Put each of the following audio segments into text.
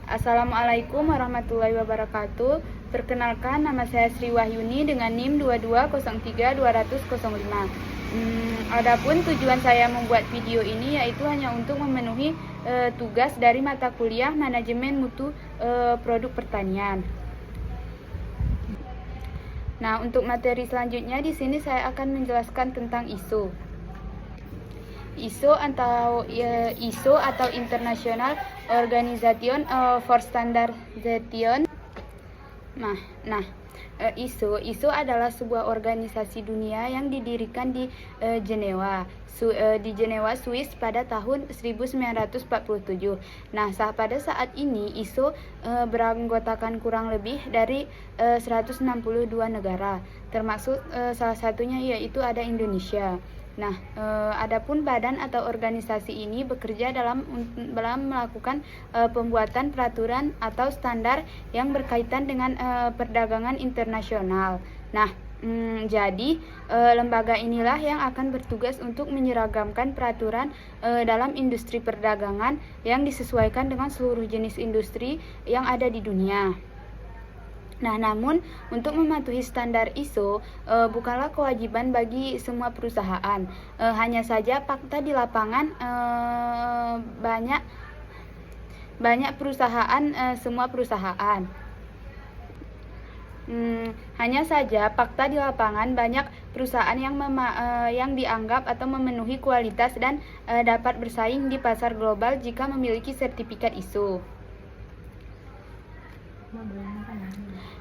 Assalamualaikum warahmatullahi wabarakatuh. Perkenalkan, nama saya Sri Wahyuni dengan NIM 22032005. Adapun tujuan saya membuat video ini yaitu hanya untuk memenuhi tugas dari mata kuliah Manajemen Mutu Produk Pertanian. Nah, untuk materi selanjutnya di sini saya akan menjelaskan tentang ISO. ISO atau International Organization for Standardization. ISO adalah sebuah organisasi dunia yang didirikan di Jenewa, Swiss pada tahun 1947. Nah, pada saat ini ISO beranggotakan kurang lebih dari 162 negara, termasuk salah satunya yaitu ada Indonesia. Nah, adapun badan atau organisasi ini bekerja dalam melakukan pembuatan peraturan atau standar yang berkaitan dengan perdagangan internasional. Nah, jadi lembaga inilah yang akan bertugas untuk menyeragamkan peraturan dalam industri perdagangan yang disesuaikan dengan seluruh jenis industri yang ada di dunia. Nah, namun untuk mematuhi standar ISO bukanlah kewajiban bagi semua perusahaan. Hanya saja fakta di lapangan banyak perusahaan, semua perusahaan. Hanya saja fakta di lapangan banyak perusahaan yang dianggap atau memenuhi kualitas dan dapat bersaing di pasar global jika memiliki sertifikat ISO.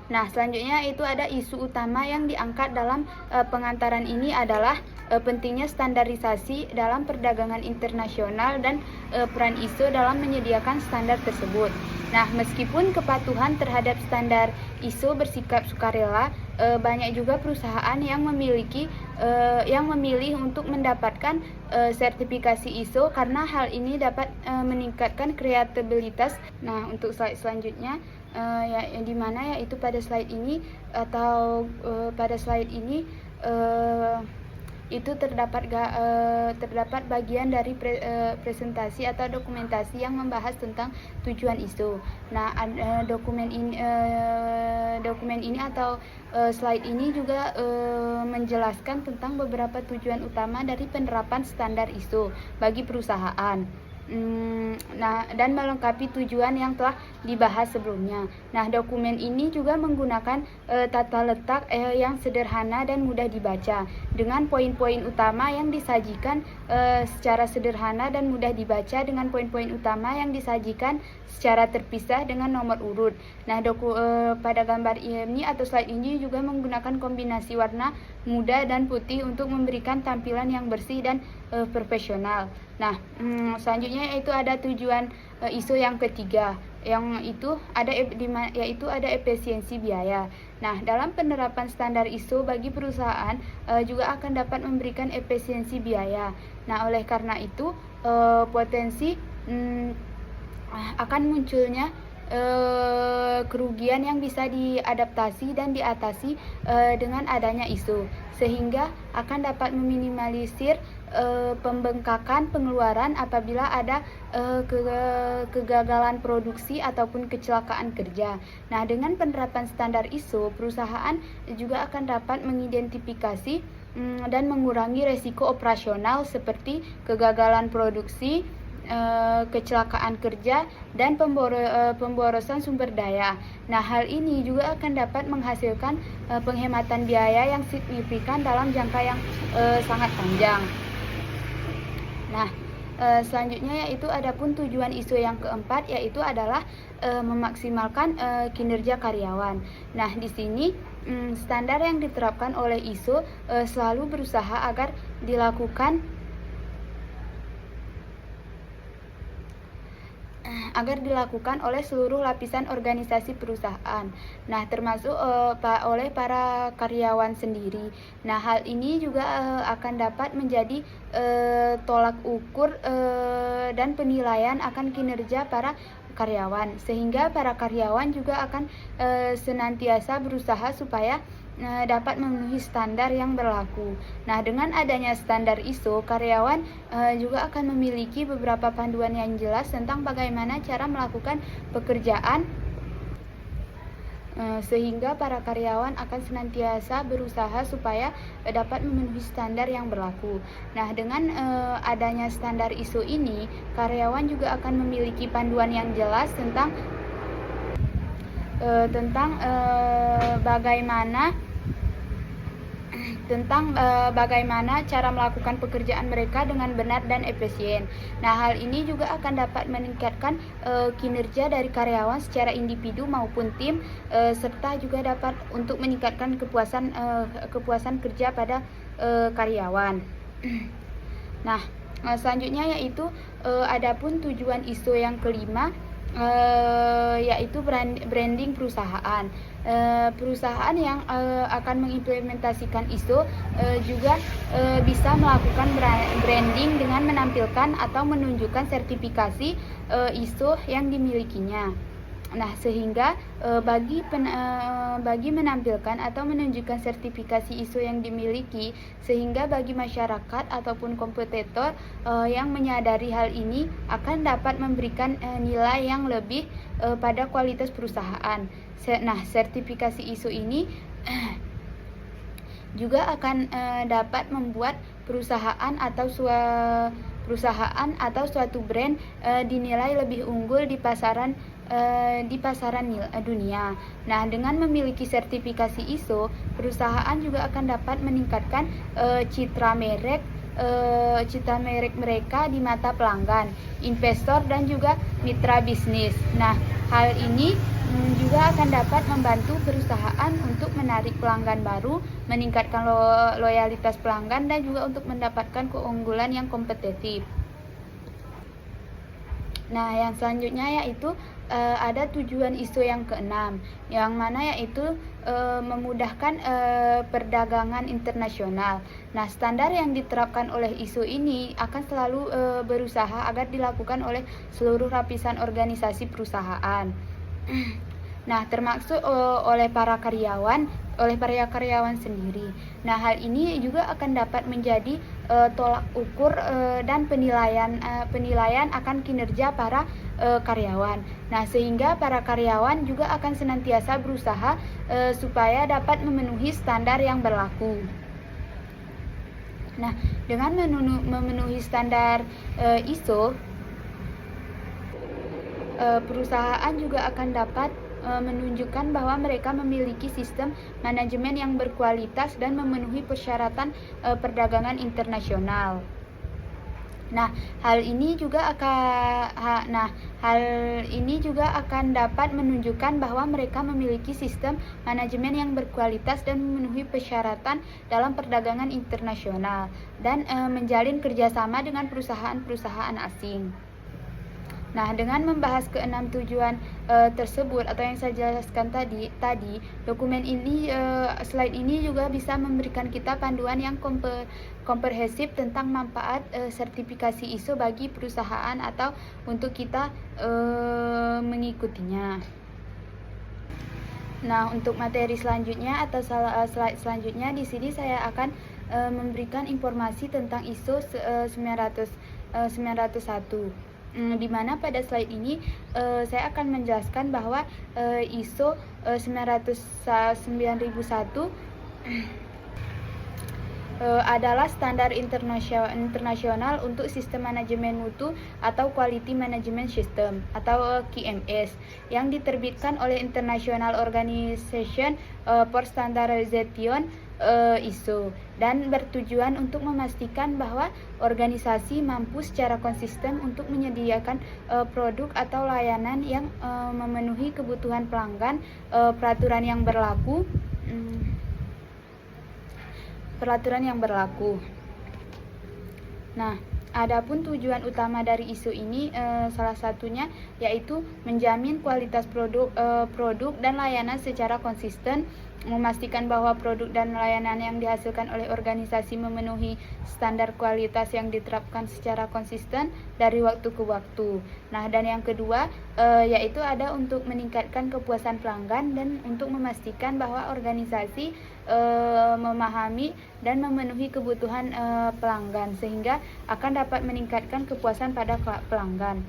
Nah, selanjutnya itu ada isu utama yang diangkat dalam pengantaran ini adalah pentingnya standarisasi dalam perdagangan internasional dan peran ISO dalam menyediakan standar tersebut. Nah, meskipun kepatuhan terhadap standar ISO bersikap sukarela, banyak juga perusahaan yang memilih untuk mendapatkan sertifikasi ISO karena hal ini dapat meningkatkan kreativitas. Nah, untuk slide selanjutnya yaitu pada slide ini itu terdapat bagian dari presentasi atau dokumentasi yang membahas tentang tujuan ISO. Nah, dokumen ini atau slide ini juga menjelaskan tentang beberapa tujuan utama dari penerapan standar ISO bagi perusahaan. Nah, dan melengkapi tujuan yang telah dibahas sebelumnya. Nah, dokumen ini juga menggunakan tata letak yang sederhana dan mudah dibaca, dengan poin-poin utama yang disajikan secara sederhana dan mudah dibaca, dengan poin-poin utama yang disajikan secara terpisah dengan nomor urut. Nah, pada gambar ini atau slide ini juga menggunakan kombinasi warna muda dan putih untuk memberikan tampilan yang bersih dan profesional. Nah, selanjutnya yaitu ada tujuan ISO yang ketiga, yaitu ada efisiensi biaya. Nah, dalam penerapan standar ISO bagi perusahaan juga akan dapat memberikan efisiensi biaya. Nah, oleh karena itu potensi akan munculnya kerugian yang bisa diadaptasi dan diatasi dengan adanya ISO, sehingga akan dapat meminimalisir pembengkakan pengeluaran apabila ada kegagalan produksi ataupun kecelakaan kerja. Nah, dengan penerapan standar ISO, perusahaan juga akan dapat mengidentifikasi dan mengurangi resiko operasional seperti kegagalan produksi, kecelakaan kerja, dan pemborosan sumber daya. Nah, hal ini juga akan dapat menghasilkan penghematan biaya yang signifikan dalam jangka yang sangat panjang. Nah, selanjutnya yaitu adapun tujuan ISO yang keempat yaitu adalah memaksimalkan kinerja karyawan. Nah, di sini standar yang diterapkan oleh ISO selalu berusaha agar dilakukan oleh seluruh lapisan organisasi perusahaan. Nah, termasuk oleh para karyawan sendiri. Nah, hal ini juga akan dapat menjadi tolak ukur dan penilaian akan kinerja para karyawan, sehingga para karyawan juga akan senantiasa berusaha supaya dapat memenuhi standar yang berlaku. Nah, dengan adanya standar ISO, karyawan juga akan memiliki beberapa panduan yang jelas tentang bagaimana cara melakukan pekerjaan, sehingga para karyawan akan senantiasa berusaha supaya dapat memenuhi standar yang berlaku. Nah, dengan adanya standar ISO ini, karyawan juga akan memiliki panduan yang jelas tentang bagaimana cara melakukan pekerjaan mereka dengan benar dan efisien. Nah, hal ini juga akan dapat meningkatkan kinerja dari karyawan secara individu maupun tim, serta juga dapat untuk meningkatkan kepuasan kerja pada karyawan. Nah, selanjutnya yaitu adapun tujuan ISO yang kelima, yaitu branding perusahaan. Perusahaan yang akan mengimplementasikan ISO juga bisa melakukan branding dengan menampilkan atau menunjukkan sertifikasi ISO yang dimilikinya. Nah, sehingga bagi menampilkan atau menunjukkan sertifikasi ISO yang dimiliki, sehingga bagi masyarakat ataupun kompetitor yang menyadari hal ini akan dapat memberikan nilai yang lebih pada kualitas perusahaan. Nah, sertifikasi ISO ini juga akan dapat membuat perusahaan atau suatu brand dinilai lebih unggul di pasaran dunia. Nah, dengan memiliki sertifikasi ISO, perusahaan juga akan dapat meningkatkan citra merek mereka di mata pelanggan, investor, dan juga mitra bisnis. Nah, hal ini juga akan dapat membantu perusahaan untuk menarik pelanggan baru, meningkatkan loyalitas pelanggan, dan juga untuk mendapatkan keunggulan yang kompetitif. Nah, yang selanjutnya yaitu ada tujuan ISO yang keenam, yang mana yaitu memudahkan perdagangan internasional. Nah, standar yang diterapkan oleh ISO ini akan selalu berusaha agar dilakukan oleh seluruh lapisan organisasi perusahaan. Nah, termasuk oleh para karyawan sendiri. Nah, hal ini juga akan dapat menjadi tolak ukur dan penilaian akan kinerja para karyawan. Nah, sehingga para karyawan juga akan senantiasa berusaha supaya dapat memenuhi standar yang berlaku. Nah, dengan memenuhi standar ISO, perusahaan juga akan dapat menunjukkan bahwa mereka memiliki sistem manajemen yang berkualitas dan memenuhi persyaratan perdagangan internasional. Nah, hal ini juga akan dapat menunjukkan bahwa mereka memiliki sistem manajemen yang berkualitas dan memenuhi persyaratan dalam perdagangan internasional dan menjalin kerjasama dengan perusahaan-perusahaan asing. Nah, dengan membahas keenam tujuan tersebut atau yang saya jelaskan tadi, dokumen ini, slide ini juga bisa memberikan kita panduan yang komprehensif tentang manfaat sertifikasi ISO bagi perusahaan atau untuk kita mengikutinya. Nah, untuk materi selanjutnya atau slide selanjutnya, di sini saya akan memberikan informasi tentang ISO 901. Di mana pada slide ini saya akan menjelaskan bahwa ISO 9001 adalah standar internasional untuk sistem manajemen mutu atau Quality Management System atau QMS yang diterbitkan oleh International Organization for Standardization ISO dan bertujuan untuk memastikan bahwa organisasi mampu secara konsisten untuk menyediakan produk atau layanan yang memenuhi kebutuhan pelanggan. Peraturan yang berlaku. Nah, adapun tujuan utama dari ISO ini salah satunya yaitu menjamin kualitas produk dan layanan secara konsisten, memastikan bahwa produk dan layanan yang dihasilkan oleh organisasi memenuhi standar kualitas yang diterapkan secara konsisten dari waktu ke waktu. Nah, dan yang kedua yaitu ada untuk meningkatkan kepuasan pelanggan dan untuk memastikan bahwa organisasi memahami dan memenuhi kebutuhan pelanggan sehingga akan dapat meningkatkan kepuasan pada pelanggan.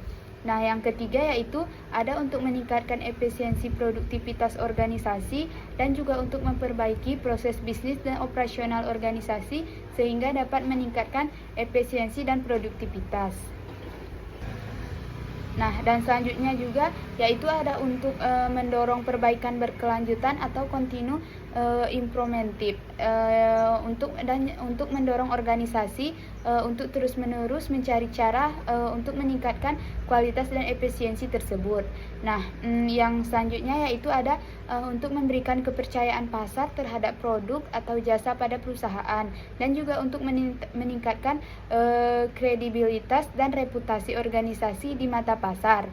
Nah, yang ketiga yaitu ada untuk meningkatkan efisiensi produktivitas organisasi dan juga untuk memperbaiki proses bisnis dan operasional organisasi sehingga dapat meningkatkan efisiensi dan produktivitas. Nah, dan selanjutnya juga yaitu ada untuk mendorong perbaikan berkelanjutan atau continue improvement untuk mendorong organisasi untuk terus-menerus mencari cara untuk meningkatkan kualitas dan efisiensi tersebut. Nah, yang selanjutnya yaitu ada untuk memberikan kepercayaan pasar terhadap produk atau jasa pada perusahaan dan juga untuk meningkatkan kredibilitas dan reputasi organisasi di mata pasar.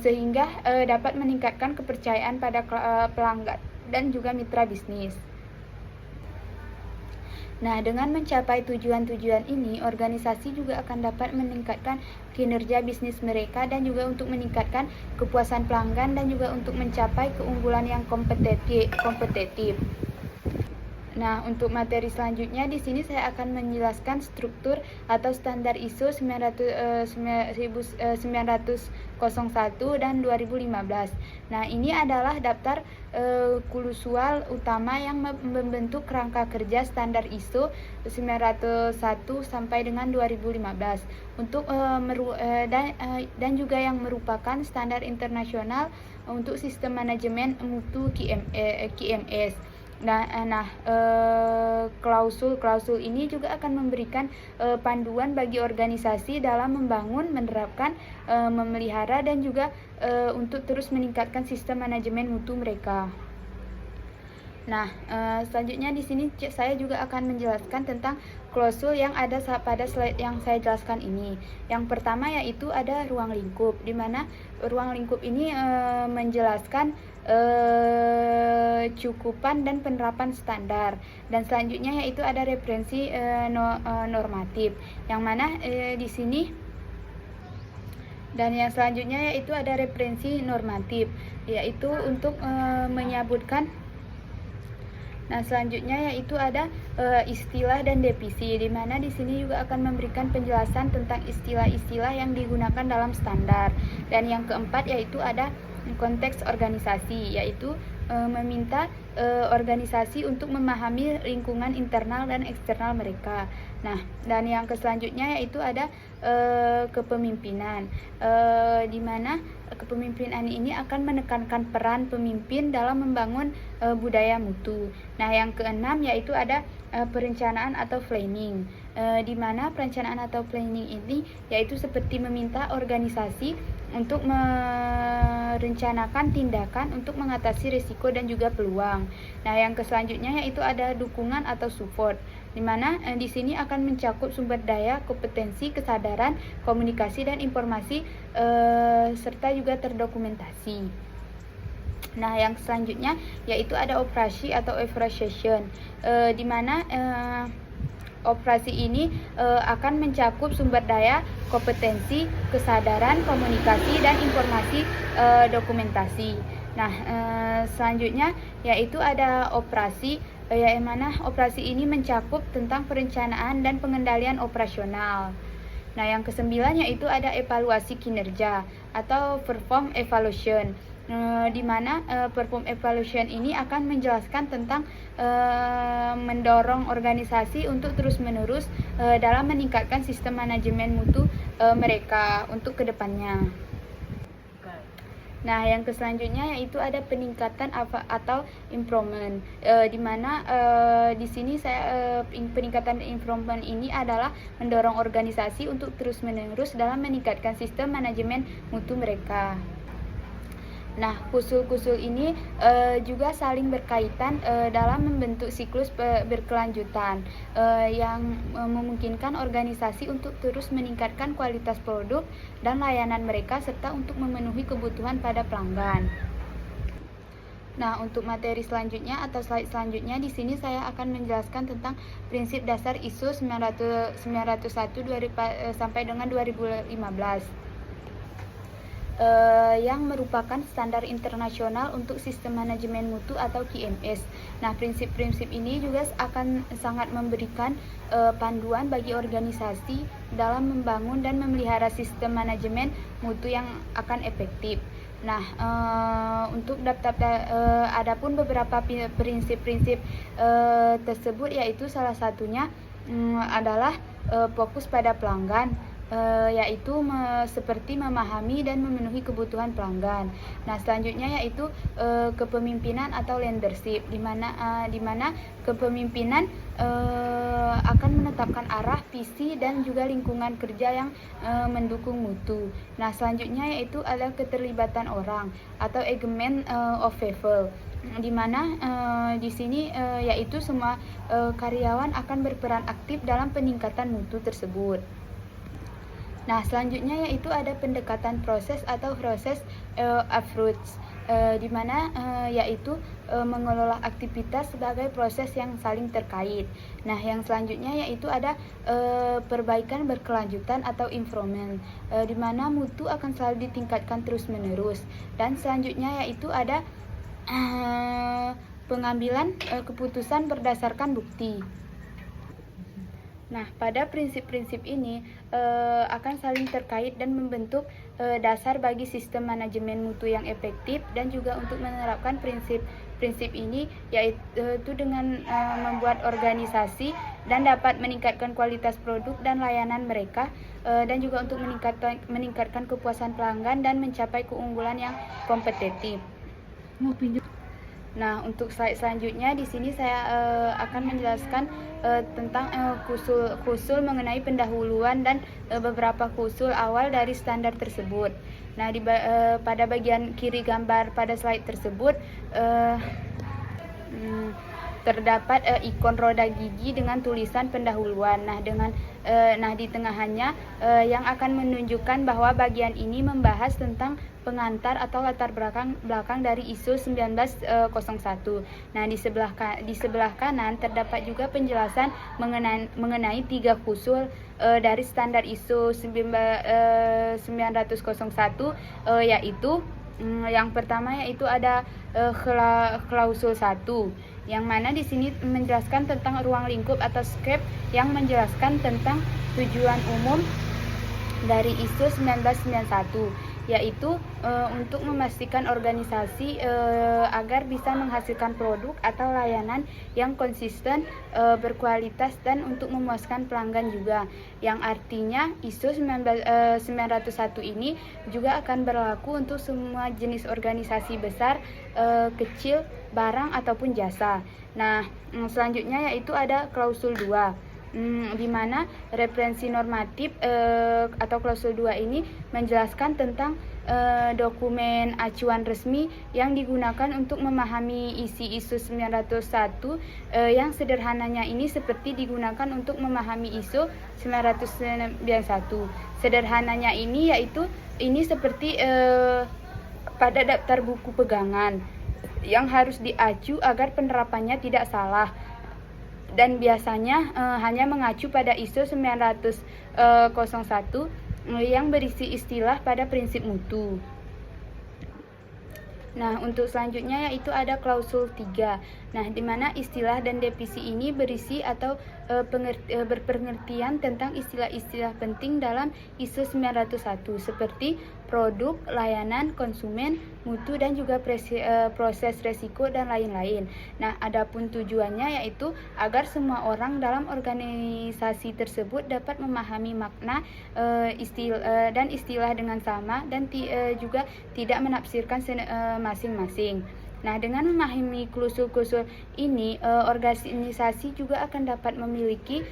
Sehingga dapat meningkatkan kepercayaan pada pelanggan dan juga mitra bisnis. Nah, dengan mencapai tujuan-tujuan ini, organisasi juga akan dapat meningkatkan kinerja bisnis mereka dan juga untuk meningkatkan kepuasan pelanggan dan juga untuk mencapai keunggulan yang kompetitif. Nah, untuk materi selanjutnya di sini saya akan menjelaskan struktur atau standar ISO 1901 dan 2015. Nah, ini adalah daftar klausul utama yang membentuk kerangka kerja standar ISO 901 sampai dengan 2015 untuk dan juga yang merupakan standar internasional untuk sistem manajemen mutu QMS. Klausul ini juga akan memberikan panduan bagi organisasi dalam membangun, menerapkan, memelihara dan juga untuk terus meningkatkan sistem manajemen mutu mereka. Nah, selanjutnya di sini saya juga akan menjelaskan tentang klausul yang ada pada slide yang saya jelaskan ini. Yang pertama yaitu ada ruang lingkup, di mana ruang lingkup ini menjelaskan cukupan dan penerapan standar. Dan selanjutnya yaitu ada referensi normatif, yang mana di sini. Dan yang selanjutnya yaitu ada referensi normatif, yaitu untuk menyebutkan. Nah, selanjutnya yaitu ada istilah dan definisi, di mana di sini juga akan memberikan penjelasan tentang istilah-istilah yang digunakan dalam standar. Dan yang keempat yaitu ada konteks organisasi, yaitu meminta organisasi untuk memahami lingkungan internal dan eksternal mereka. Nah, dan yang selanjutnya yaitu ada kepemimpinan, di mana kepemimpinan ini akan menekankan peran pemimpin dalam membangun budaya mutu. Nah, yang keenam yaitu ada perencanaan atau planning, di mana perencanaan atau planning ini yaitu seperti meminta organisasi untuk merencanakan tindakan untuk mengatasi risiko dan juga peluang. Nah, yang selanjutnya yaitu ada dukungan atau support, di mana di sini akan mencakup sumber daya, kompetensi, kesadaran, komunikasi dan informasi serta juga terdokumentasi. Nah, yang selanjutnya yaitu ada operasi atau evaluation, di mana operasi ini akan mencakup sumber daya, kompetensi, kesadaran, komunikasi, dan informasi dokumentasi. Nah, selanjutnya yaitu ada operasi, yang mana operasi ini mencakup tentang perencanaan dan pengendalian operasional. Nah, yang kesembilan yaitu ada evaluasi kinerja atau perform evaluation, di mana perform evaluation ini akan menjelaskan tentang mendorong organisasi untuk terus-menerus dalam meningkatkan sistem manajemen mutu mereka untuk kedepannya. Nah, yang selanjutnya yaitu ada peningkatan atau improvement, di mana di sini peningkatan improvement ini adalah mendorong organisasi untuk terus-menerus dalam meningkatkan sistem manajemen mutu mereka. Nah, klausul-klausul ini juga saling berkaitan dalam membentuk siklus berkelanjutan yang memungkinkan organisasi untuk terus meningkatkan kualitas produk dan layanan mereka serta untuk memenuhi kebutuhan pada pelanggan. Nah, untuk materi selanjutnya atau slide selanjutnya di sini saya akan menjelaskan tentang prinsip dasar ISO 901 sampai dengan 2015. Yang merupakan standar internasional untuk sistem manajemen mutu atau QMS. Nah, prinsip-prinsip ini juga akan sangat memberikan panduan bagi organisasi dalam membangun dan memelihara sistem manajemen mutu yang akan efektif. Nah, untuk adapun beberapa prinsip-prinsip tersebut, yaitu salah satunya adalah fokus pada pelanggan, yaitu seperti memahami dan memenuhi kebutuhan pelanggan. Nah, selanjutnya yaitu kepemimpinan atau leadership, di mana kepemimpinan akan menetapkan arah, visi, dan juga lingkungan kerja yang mendukung mutu. Nah, selanjutnya yaitu adalah keterlibatan orang atau engagement of people, di mana di sini yaitu semua karyawan akan berperan aktif dalam peningkatan mutu tersebut. Nah, selanjutnya yaitu ada pendekatan proses atau proses approach, di mana yaitu mengelola aktivitas sebagai proses yang saling terkait. Nah, yang selanjutnya yaitu ada perbaikan berkelanjutan atau improvement, di mana mutu akan selalu ditingkatkan terus-menerus. Dan selanjutnya yaitu ada pengambilan keputusan berdasarkan bukti. Nah, pada prinsip-prinsip ini akan saling terkait dan membentuk dasar bagi sistem manajemen mutu yang efektif, dan juga untuk menerapkan prinsip ini yaitu dengan membuat organisasi dan dapat meningkatkan kualitas produk dan layanan mereka, dan juga untuk meningkatkan kepuasan pelanggan dan mencapai keunggulan yang kompetitif. Nah, untuk slide selanjutnya di sini saya akan menjelaskan tentang klausul mengenai pendahuluan dan beberapa klausul awal dari standar tersebut. Nah, pada bagian kiri gambar pada slide tersebut terdapat ikon roda gigi dengan tulisan pendahuluan. Nah, di tengahnya yang akan menunjukkan bahwa bagian ini membahas tentang pengantar atau latar belakang dari ISO 1901. Nah, di sebelah kanan terdapat juga penjelasan mengenai 3 klausul dari standar ISO 901, yaitu yang pertama yaitu ada klausul 1, yang mana di sini menjelaskan tentang ruang lingkup atau scope, yang menjelaskan tentang tujuan umum dari ISO 1991, yaitu untuk memastikan organisasi agar bisa menghasilkan produk atau layanan yang konsisten, berkualitas, dan untuk memuaskan pelanggan juga. Yang artinya ISO 901 ini juga akan berlaku untuk semua jenis organisasi besar, kecil, barang ataupun jasa. Nah, selanjutnya yaitu ada klausul 2. Di mana referensi normatif atau klausul 2 ini menjelaskan tentang dokumen acuan resmi yang digunakan untuk memahami isi ISO 901, yang sederhananya ini seperti digunakan untuk memahami ISO 991. Sederhananya ini yaitu ini seperti pada daftar buku pegangan yang harus diacu agar penerapannya tidak salah, dan biasanya hanya mengacu pada ISO 901 yang berisi istilah pada prinsip mutu. Nah, untuk selanjutnya yaitu ada klausul 3. Nah, di mana istilah dan definisi ini berisi atau berpengertian tentang istilah-istilah penting dalam ISO 901 seperti produk, layanan, konsumen, mutu, dan juga proses resiko dan lain-lain. Nah, adapun tujuannya yaitu agar semua orang dalam organisasi tersebut dapat memahami makna istilah dengan sama, dan juga tidak menafsirkan masing-masing. Nah, dengan memahami klausul-klausul ini, organisasi juga akan dapat memiliki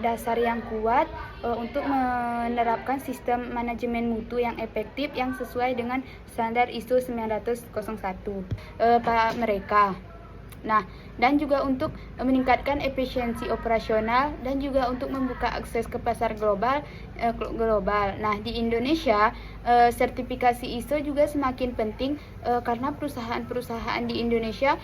dasar yang kuat untuk menerapkan sistem manajemen mutu yang efektif yang sesuai dengan standar ISO 901 mereka. Nah, dan juga untuk meningkatkan efisiensi operasional dan juga untuk membuka akses ke pasar global. Nah, di Indonesia sertifikasi ISO juga semakin penting karena perusahaan-perusahaan di Indonesia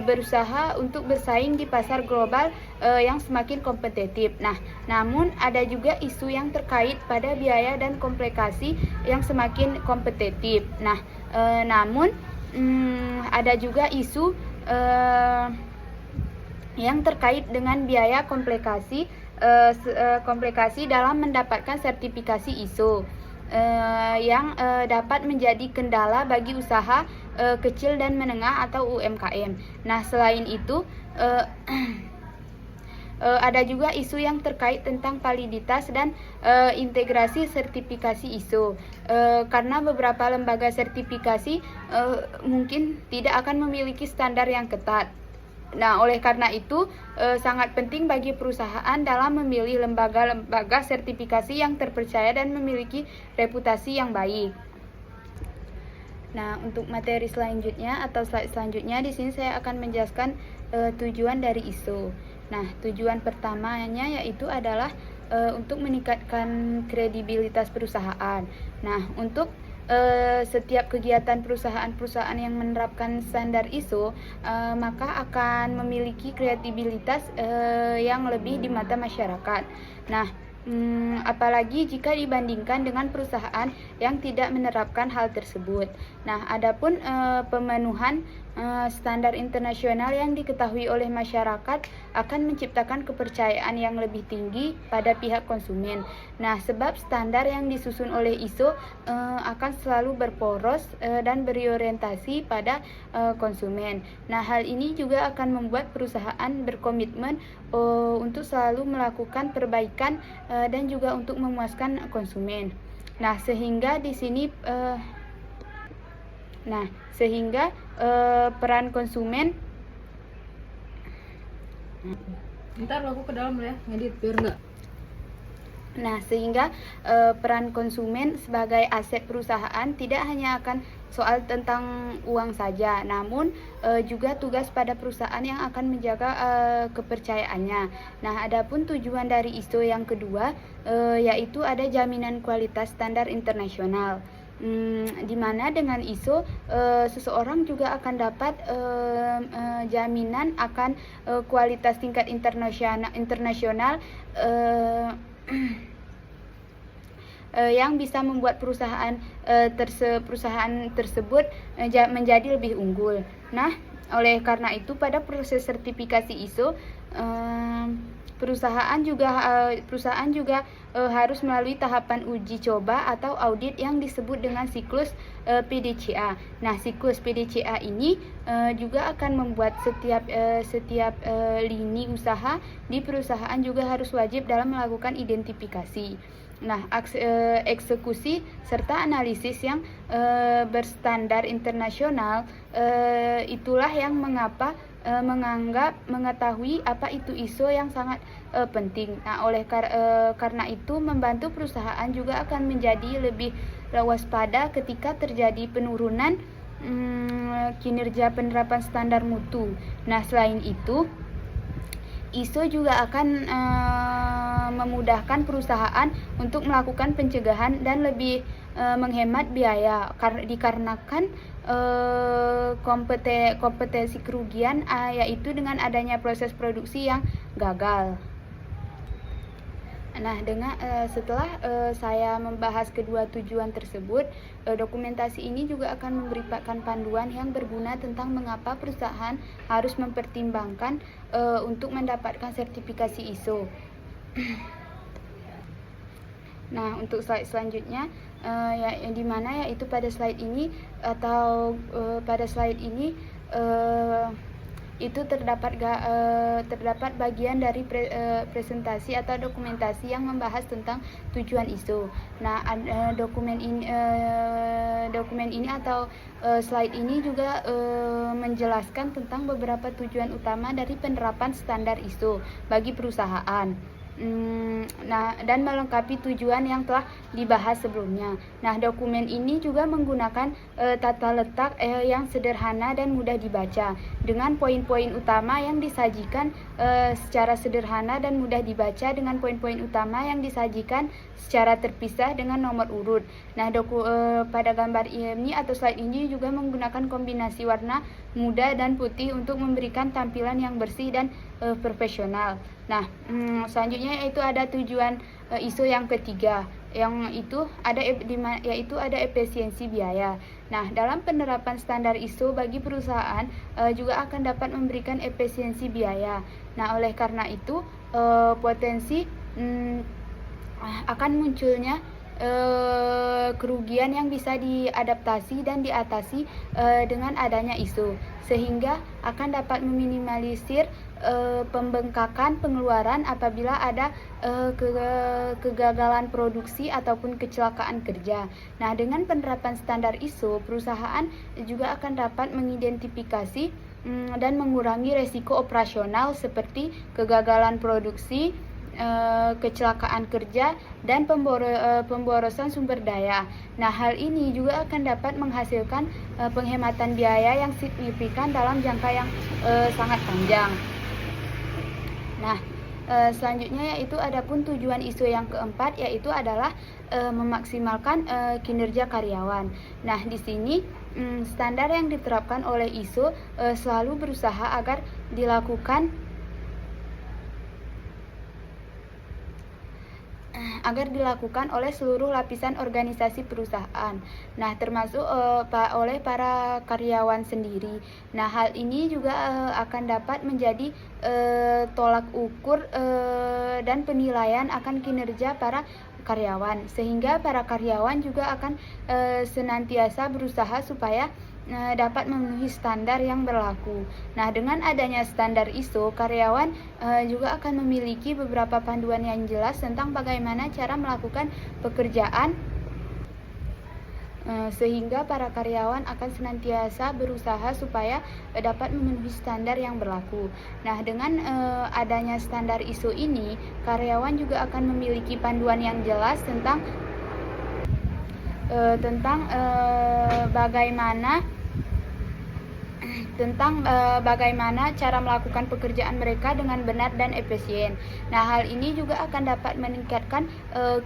berusaha untuk bersaing di pasar global yang semakin kompetitif. Nah, namun ada juga isu yang terkait pada biaya dan komplikasi yang semakin kompetitif. Nah, namun ada juga isu yang terkait dengan biaya komplikasi dalam mendapatkan sertifikasi ISO yang dapat menjadi kendala bagi usaha kecil dan menengah atau UMKM. Nah, selain itu ada juga isu yang terkait tentang validitas dan integrasi sertifikasi ISO karena beberapa lembaga sertifikasi mungkin tidak akan memiliki standar yang ketat. Nah, oleh karena itu sangat penting bagi perusahaan dalam memilih lembaga sertifikasi yang terpercaya dan memiliki reputasi yang baik. Nah, untuk materi selanjutnya atau slide selanjutnya di sini saya akan menjelaskan tujuan dari ISO. Nah, tujuan pertamanya yaitu adalah untuk meningkatkan kredibilitas perusahaan. Nah, untuk setiap kegiatan perusahaan-perusahaan yang menerapkan standar ISO maka akan memiliki kredibilitas yang lebih di mata masyarakat. Nah, apalagi jika dibandingkan dengan perusahaan yang tidak menerapkan hal tersebut. Nah, adapun pemenuhan standar internasional yang diketahui oleh masyarakat akan menciptakan kepercayaan yang lebih tinggi pada pihak konsumen. Nah, sebab standar yang disusun oleh ISO akan selalu berporos dan berorientasi pada konsumen. Nah, hal ini juga akan membuat perusahaan berkomitmen untuk selalu melakukan perbaikan dan juga untuk memuaskan konsumen. Nah, sehingga di sini peran konsumen. Ntar aku ke dalam ya, ngedit biar enggak. Nah, sehingga peran konsumen sebagai aset perusahaan tidak hanya akan soal tentang uang saja, namun juga tugas pada perusahaan yang akan menjaga kepercayaannya. Nah, adapun tujuan dari ISO yang kedua yaitu ada jaminan kualitas standar internasional. Di mana dengan ISO seseorang juga akan dapat jaminan akan kualitas tingkat internasional yang bisa membuat perusahaan tersebut menjadi lebih unggul. Nah, oleh karena itu pada proses sertifikasi ISO perusahaan juga harus melalui tahapan uji coba atau audit yang disebut dengan siklus PDCA. Nah, siklus PDCA ini juga akan membuat setiap lini usaha di perusahaan juga harus wajib dalam melakukan identifikasi. Nah, eksekusi serta analisis yang berstandar internasional itulah yang mengetahui apa itu ISO yang sangat penting. Nah, karena itu membantu perusahaan juga akan menjadi lebih waspada ketika terjadi penurunan kinerja penerapan standar mutu. Nah, selain itu ISO juga akan memudahkan perusahaan untuk melakukan pencegahan dan lebih menghemat biaya dikarenakan kompetensi kerugian yaitu dengan adanya proses produksi yang gagal. Nah, setelah saya membahas kedua tujuan tersebut, dokumentasi ini juga akan memberikan panduan yang berguna tentang mengapa perusahaan harus mempertimbangkan untuk mendapatkan sertifikasi ISO. Nah, untuk slide selanjutnya di mana yaitu pada slide ini itu terdapat bagian dari presentasi atau dokumentasi yang membahas tentang tujuan ISO. Nah, dokumen ini atau slide ini juga menjelaskan tentang beberapa tujuan utama dari penerapan standar ISO bagi perusahaan. Nah, dan melengkapi tujuan yang telah dibahas sebelumnya. Nah, dokumen ini juga menggunakan tata letak yang sederhana dan mudah dibaca, dengan poin-poin utama yang disajikan secara sederhana dan mudah dibaca, dengan poin-poin utama yang disajikan secara terpisah dengan nomor urut. Nah, pada gambar ini atau slide ini juga menggunakan kombinasi warna muda dan putih untuk memberikan tampilan yang bersih dan profesional. Nah, selanjutnya yaitu ada tujuan ISO yang ketiga, yaitu ada efisiensi biaya. Nah, dalam penerapan standar ISO bagi perusahaan juga akan dapat memberikan efisiensi biaya. Nah, oleh karena itu potensi akan munculnya kerugian yang bisa diadaptasi dan diatasi dengan adanya ISO, sehingga akan dapat meminimalisir pembengkakan pengeluaran apabila ada kegagalan produksi ataupun kecelakaan kerja. Nah, dengan penerapan standar ISO, perusahaan juga akan dapat mengidentifikasi dan mengurangi resiko operasional seperti kegagalan produksi, kecelakaan kerja, dan pemborosan sumber daya. Nah, hal ini juga akan dapat menghasilkan penghematan biaya yang signifikan dalam jangka yang sangat panjang. Nah, selanjutnya yaitu adapun tujuan ISO yang keempat, yaitu adalah memaksimalkan kinerja karyawan. Nah, di sini standar yang diterapkan oleh ISO selalu berusaha agar dilakukan oleh seluruh lapisan organisasi perusahaan. Nah, termasuk oleh para karyawan sendiri. Nah, hal ini juga akan dapat menjadi tolak ukur dan penilaian akan kinerja para karyawan, sehingga para karyawan juga akan senantiasa berusaha supaya dapat memenuhi standar yang berlaku. Nah, dengan adanya standar ISO, karyawan juga akan memiliki beberapa panduan yang jelas tentang bagaimana cara melakukan pekerjaan, sehingga para karyawan akan senantiasa berusaha supaya dapat memenuhi standar yang berlaku. Nah, dengan adanya standar ISO ini, karyawan juga akan memiliki panduan yang jelas tentang bagaimana cara melakukan pekerjaan mereka dengan benar dan efisien. Nah, hal ini juga akan dapat meningkatkan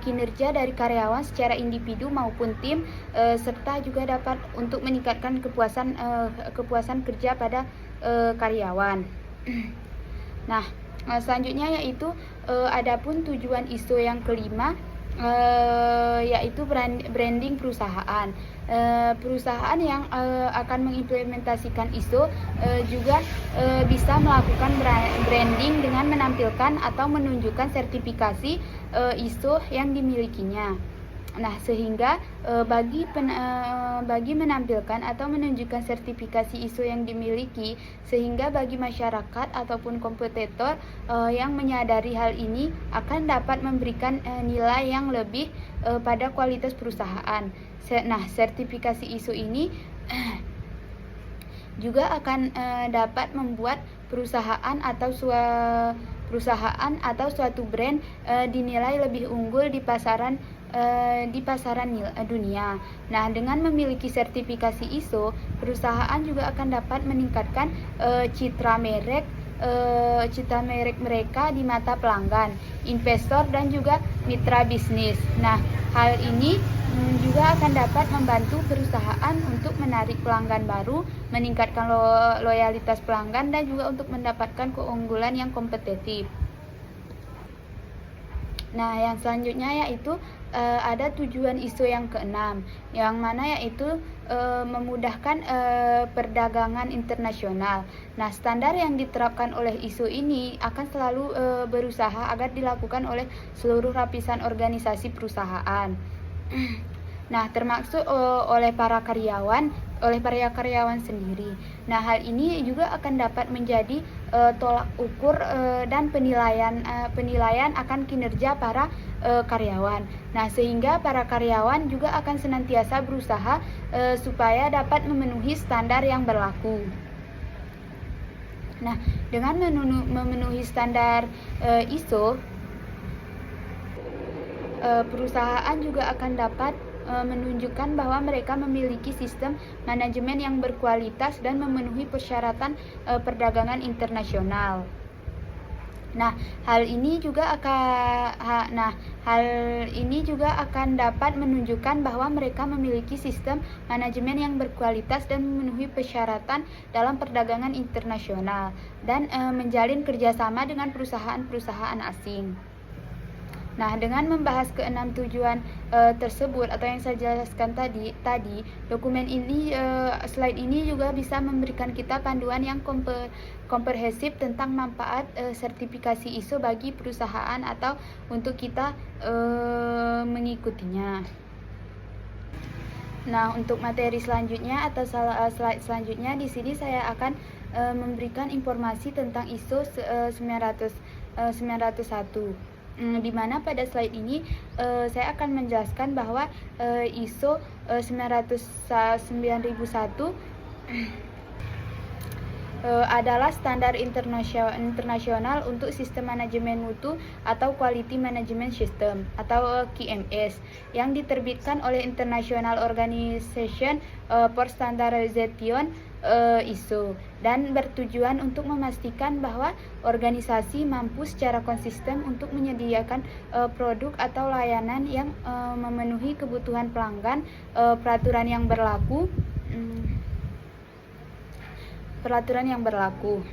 kinerja dari karyawan secara individu maupun tim, serta juga dapat untuk meningkatkan kepuasan kerja pada karyawan. Nah, selanjutnya yaitu adapun tujuan ISO yang kelima, yaitu branding perusahaan. Perusahaan yang akan mengimplementasikan ISO juga bisa melakukan branding dengan menampilkan atau menunjukkan sertifikasi ISO yang dimilikinya. Nah, sehingga bagi menampilkan atau menunjukkan sertifikasi ISO yang dimiliki, sehingga bagi masyarakat ataupun kompetitor yang menyadari hal ini akan dapat memberikan nilai yang lebih pada kualitas perusahaan. Nah, sertifikasi ISO ini juga akan dapat membuat perusahaan atau suatu brand dinilai lebih unggul di pasaran dunia. Nah, dengan memiliki sertifikasi ISO, perusahaan juga akan dapat meningkatkan citra merek mereka di mata pelanggan, investor, dan juga mitra bisnis. Nah, hal ini juga akan dapat membantu perusahaan untuk menarik pelanggan baru, meningkatkan loyalitas pelanggan, dan juga untuk mendapatkan keunggulan yang kompetitif. Nah, yang selanjutnya yaitu ada tujuan ISO yang keenam, yang mana yaitu memudahkan perdagangan internasional. Nah, standar yang diterapkan oleh ISO ini akan selalu berusaha agar dilakukan oleh seluruh lapisan organisasi perusahaan. Nah, termasuk oleh para karyawan sendiri. Nah, hal ini juga akan dapat menjadi tolak ukur dan penilaian akan kinerja para karyawan. Nah, sehingga para karyawan juga akan senantiasa berusaha supaya dapat memenuhi standar yang berlaku. Nah, dengan memenuhi standar ISO, perusahaan juga akan dapat menunjukkan bahwa mereka memiliki sistem manajemen yang berkualitas dan memenuhi persyaratan perdagangan internasional. Nah, hal ini juga akan dapat menunjukkan bahwa mereka memiliki sistem manajemen yang berkualitas dan memenuhi persyaratan dalam perdagangan internasional dan menjalin kerjasama dengan perusahaan-perusahaan asing. Nah, dengan membahas keenam tujuan tersebut atau yang saya jelaskan tadi, dokumen ini, slide ini juga bisa memberikan kita panduan yang komprehensif tentang manfaat sertifikasi ISO bagi perusahaan atau untuk kita mengikutinya. Nah, untuk materi selanjutnya atau slide selanjutnya di sini saya akan memberikan informasi tentang ISO 901. Di mana pada slide ini saya akan menjelaskan bahwa ISO 9001 adalah standar internasional untuk sistem manajemen mutu atau Quality Management System atau QMS yang diterbitkan oleh International Organization for Standardization ISO dan bertujuan untuk memastikan bahwa organisasi mampu secara konsisten untuk menyediakan produk atau layanan yang memenuhi kebutuhan pelanggan. Peraturan yang berlaku.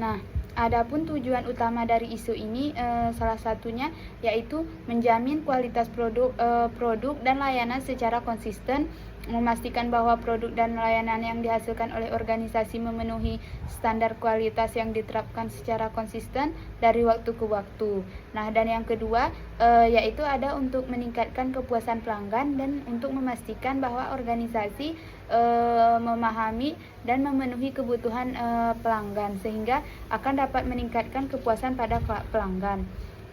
Nah, adapun tujuan utama dari ISO ini salah satunya yaitu menjamin kualitas produk dan layanan secara konsisten, memastikan bahwa produk dan layanan yang dihasilkan oleh organisasi memenuhi standar kualitas yang diterapkan secara konsisten dari waktu ke waktu. Nah, dan yang kedua yaitu ada untuk meningkatkan kepuasan pelanggan dan untuk memastikan bahwa organisasi memahami dan memenuhi kebutuhan pelanggan sehingga akan dapat meningkatkan kepuasan pada pelanggan.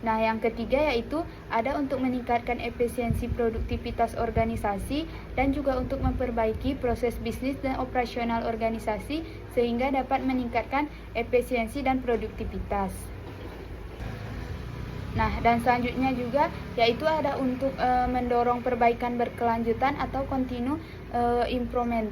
Nah, yang ketiga yaitu ada untuk meningkatkan efisiensi produktivitas organisasi dan juga untuk memperbaiki proses bisnis dan operasional organisasi sehingga dapat meningkatkan efisiensi dan produktivitas. Nah, dan selanjutnya juga yaitu ada untuk mendorong perbaikan berkelanjutan atau continue improvement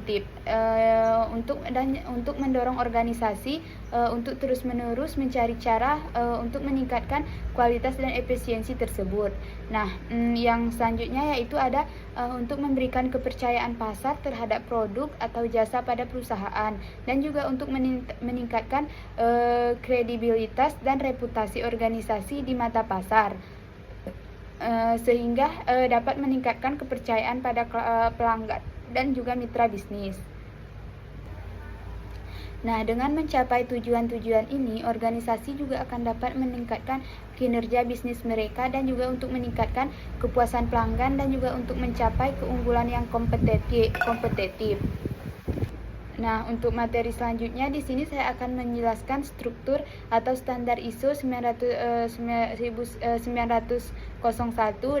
untuk mendorong organisasi untuk terus-menerus mencari cara untuk meningkatkan kualitas dan efisiensi tersebut. Nah, yang selanjutnya yaitu ada untuk memberikan kepercayaan pasar terhadap produk atau jasa pada perusahaan dan juga untuk meningkatkan kredibilitas dan reputasi organisasi di mata pasar. Sehingga dapat meningkatkan kepercayaan pada pelanggan dan juga mitra bisnis. Nah, dengan mencapai tujuan-tujuan ini, organisasi juga akan dapat meningkatkan kinerja bisnis mereka dan juga untuk meningkatkan kepuasan pelanggan dan juga untuk mencapai keunggulan yang kompetitif. Nah, untuk materi selanjutnya di sini saya akan menjelaskan struktur atau standar ISO 901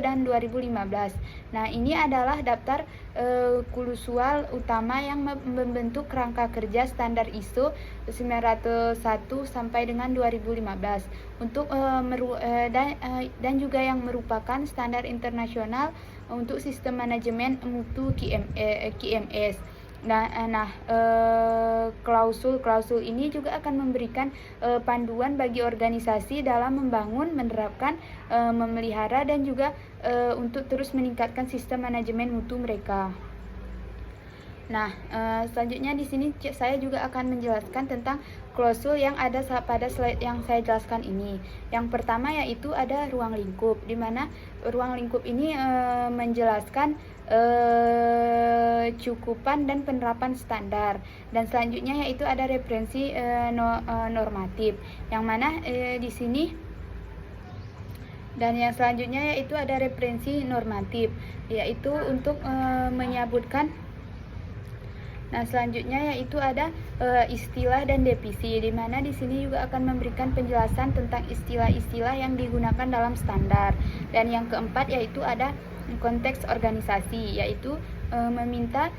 dan 2015. Nah, ini adalah daftar klausul utama yang membentuk kerangka kerja standar ISO 901 sampai dengan 2015 untuk dan juga yang merupakan standar internasional untuk sistem manajemen mutu QMS. Klausul ini juga akan memberikan panduan bagi organisasi dalam membangun, menerapkan, memelihara dan juga untuk terus meningkatkan sistem manajemen mutu mereka. Nah, selanjutnya di sini saya juga akan menjelaskan tentang klausul yang ada pada slide yang saya jelaskan ini. Yang pertama yaitu ada ruang lingkup, di mana ruang lingkup ini menjelaskan cukupan dan penerapan standar. Dan selanjutnya yaitu ada referensi normatif, yang mana di sini. Dan yang selanjutnya yaitu ada referensi normatif, yaitu untuk menyebutkan. Nah, selanjutnya yaitu ada istilah dan definisi, di mana di sini juga akan memberikan penjelasan tentang istilah-istilah yang digunakan dalam standar. Dan yang keempat yaitu ada konteks organisasi, yaitu meminta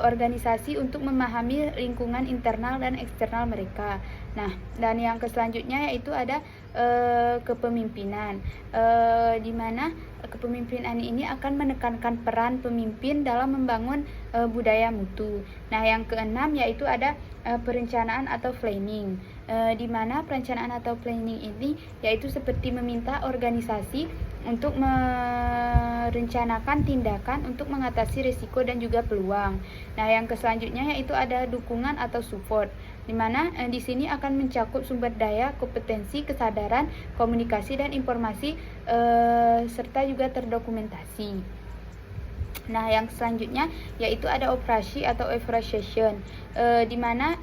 organisasi untuk memahami lingkungan internal dan eksternal mereka. Nah, dan yang selanjutnya yaitu ada kepemimpinan, di mana kepemimpinan ini akan menekankan peran pemimpin dalam membangun budaya mutu. Nah, yang keenam yaitu ada perencanaan atau planning, di mana perencanaan atau planning ini yaitu seperti meminta organisasi untuk merencanakan tindakan untuk mengatasi risiko dan juga peluang. Nah, yang selanjutnya yaitu ada dukungan atau support, di mana di sini akan mencakup sumber daya, kompetensi, kesadaran, komunikasi dan informasi serta juga terdokumentasi. Nah, yang selanjutnya yaitu ada operasi atau evaluation, di mana